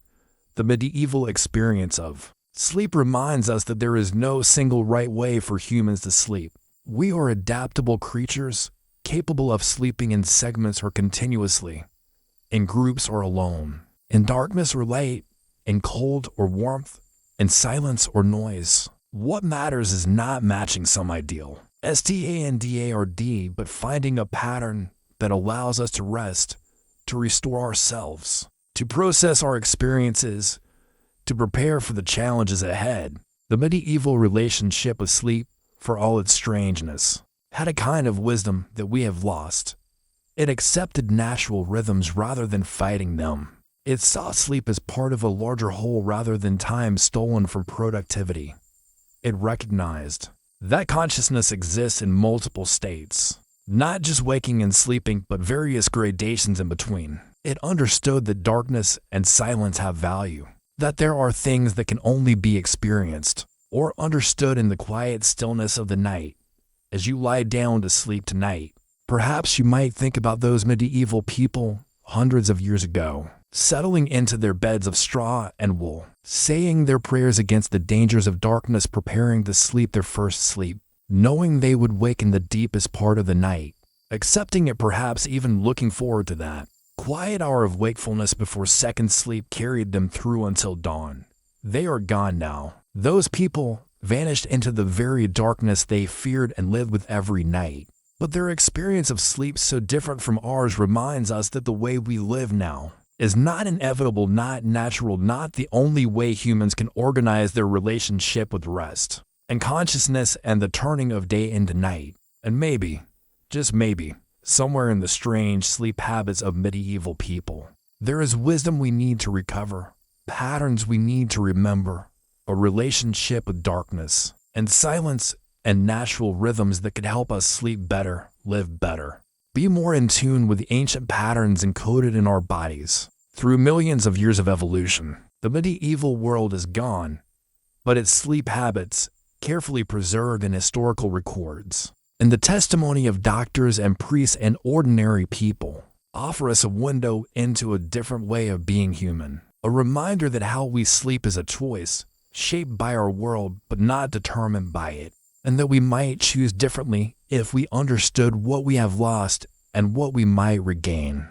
the medieval experience of sleep reminds us that there is no single right way for humans to sleep. We are adaptable creatures, capable of sleeping in segments or continuously, in groups or alone, in darkness or light, in cold or warmth, in silence or noise. What matters is not matching some ideal, standard, but finding a pattern that allows us to rest, to restore ourselves, to process our experiences, to prepare for the challenges ahead. The medieval relationship with sleep, for all its strangeness, had a kind of wisdom that we have lost. It accepted natural rhythms rather than fighting them. It saw sleep as part of a larger whole rather than time stolen from productivity. It recognized that consciousness exists in multiple states, not just waking and sleeping, but various gradations in between. It understood that darkness and silence have value, that there are things that can only be experienced or understood in the quiet stillness of the night. As you lie down to sleep tonight, perhaps you might think about those medieval people hundreds of years ago, settling into their beds of straw and wool, saying their prayers against the dangers of darkness, preparing to sleep their first sleep, knowing they would wake in the deepest part of the night, accepting it, perhaps even looking forward to that quiet hour of wakefulness before second sleep carried them through until dawn. They are gone now. Those people vanished into the very darkness they feared and lived with every night. But their experience of sleep, so different from ours, reminds us that the way we live now is not inevitable, not natural, not the only way humans can organize their relationship with rest and consciousness and the turning of day into night. And maybe, just maybe, somewhere in the strange sleep habits of medieval people, there is wisdom we need to recover, patterns we need to remember, a relationship with darkness and silence and natural rhythms that could help us sleep better, live better, be more in tune with the ancient patterns encoded in our bodies. Through millions of years of evolution, the medieval world is gone, but its sleep habits, carefully preserved in historical records, and the testimony of doctors and priests and ordinary people, offer us a window into a different way of being human. A reminder that how we sleep is a choice, shaped by our world but not determined by it, and that we might choose differently if we understood what we have lost and what we might regain.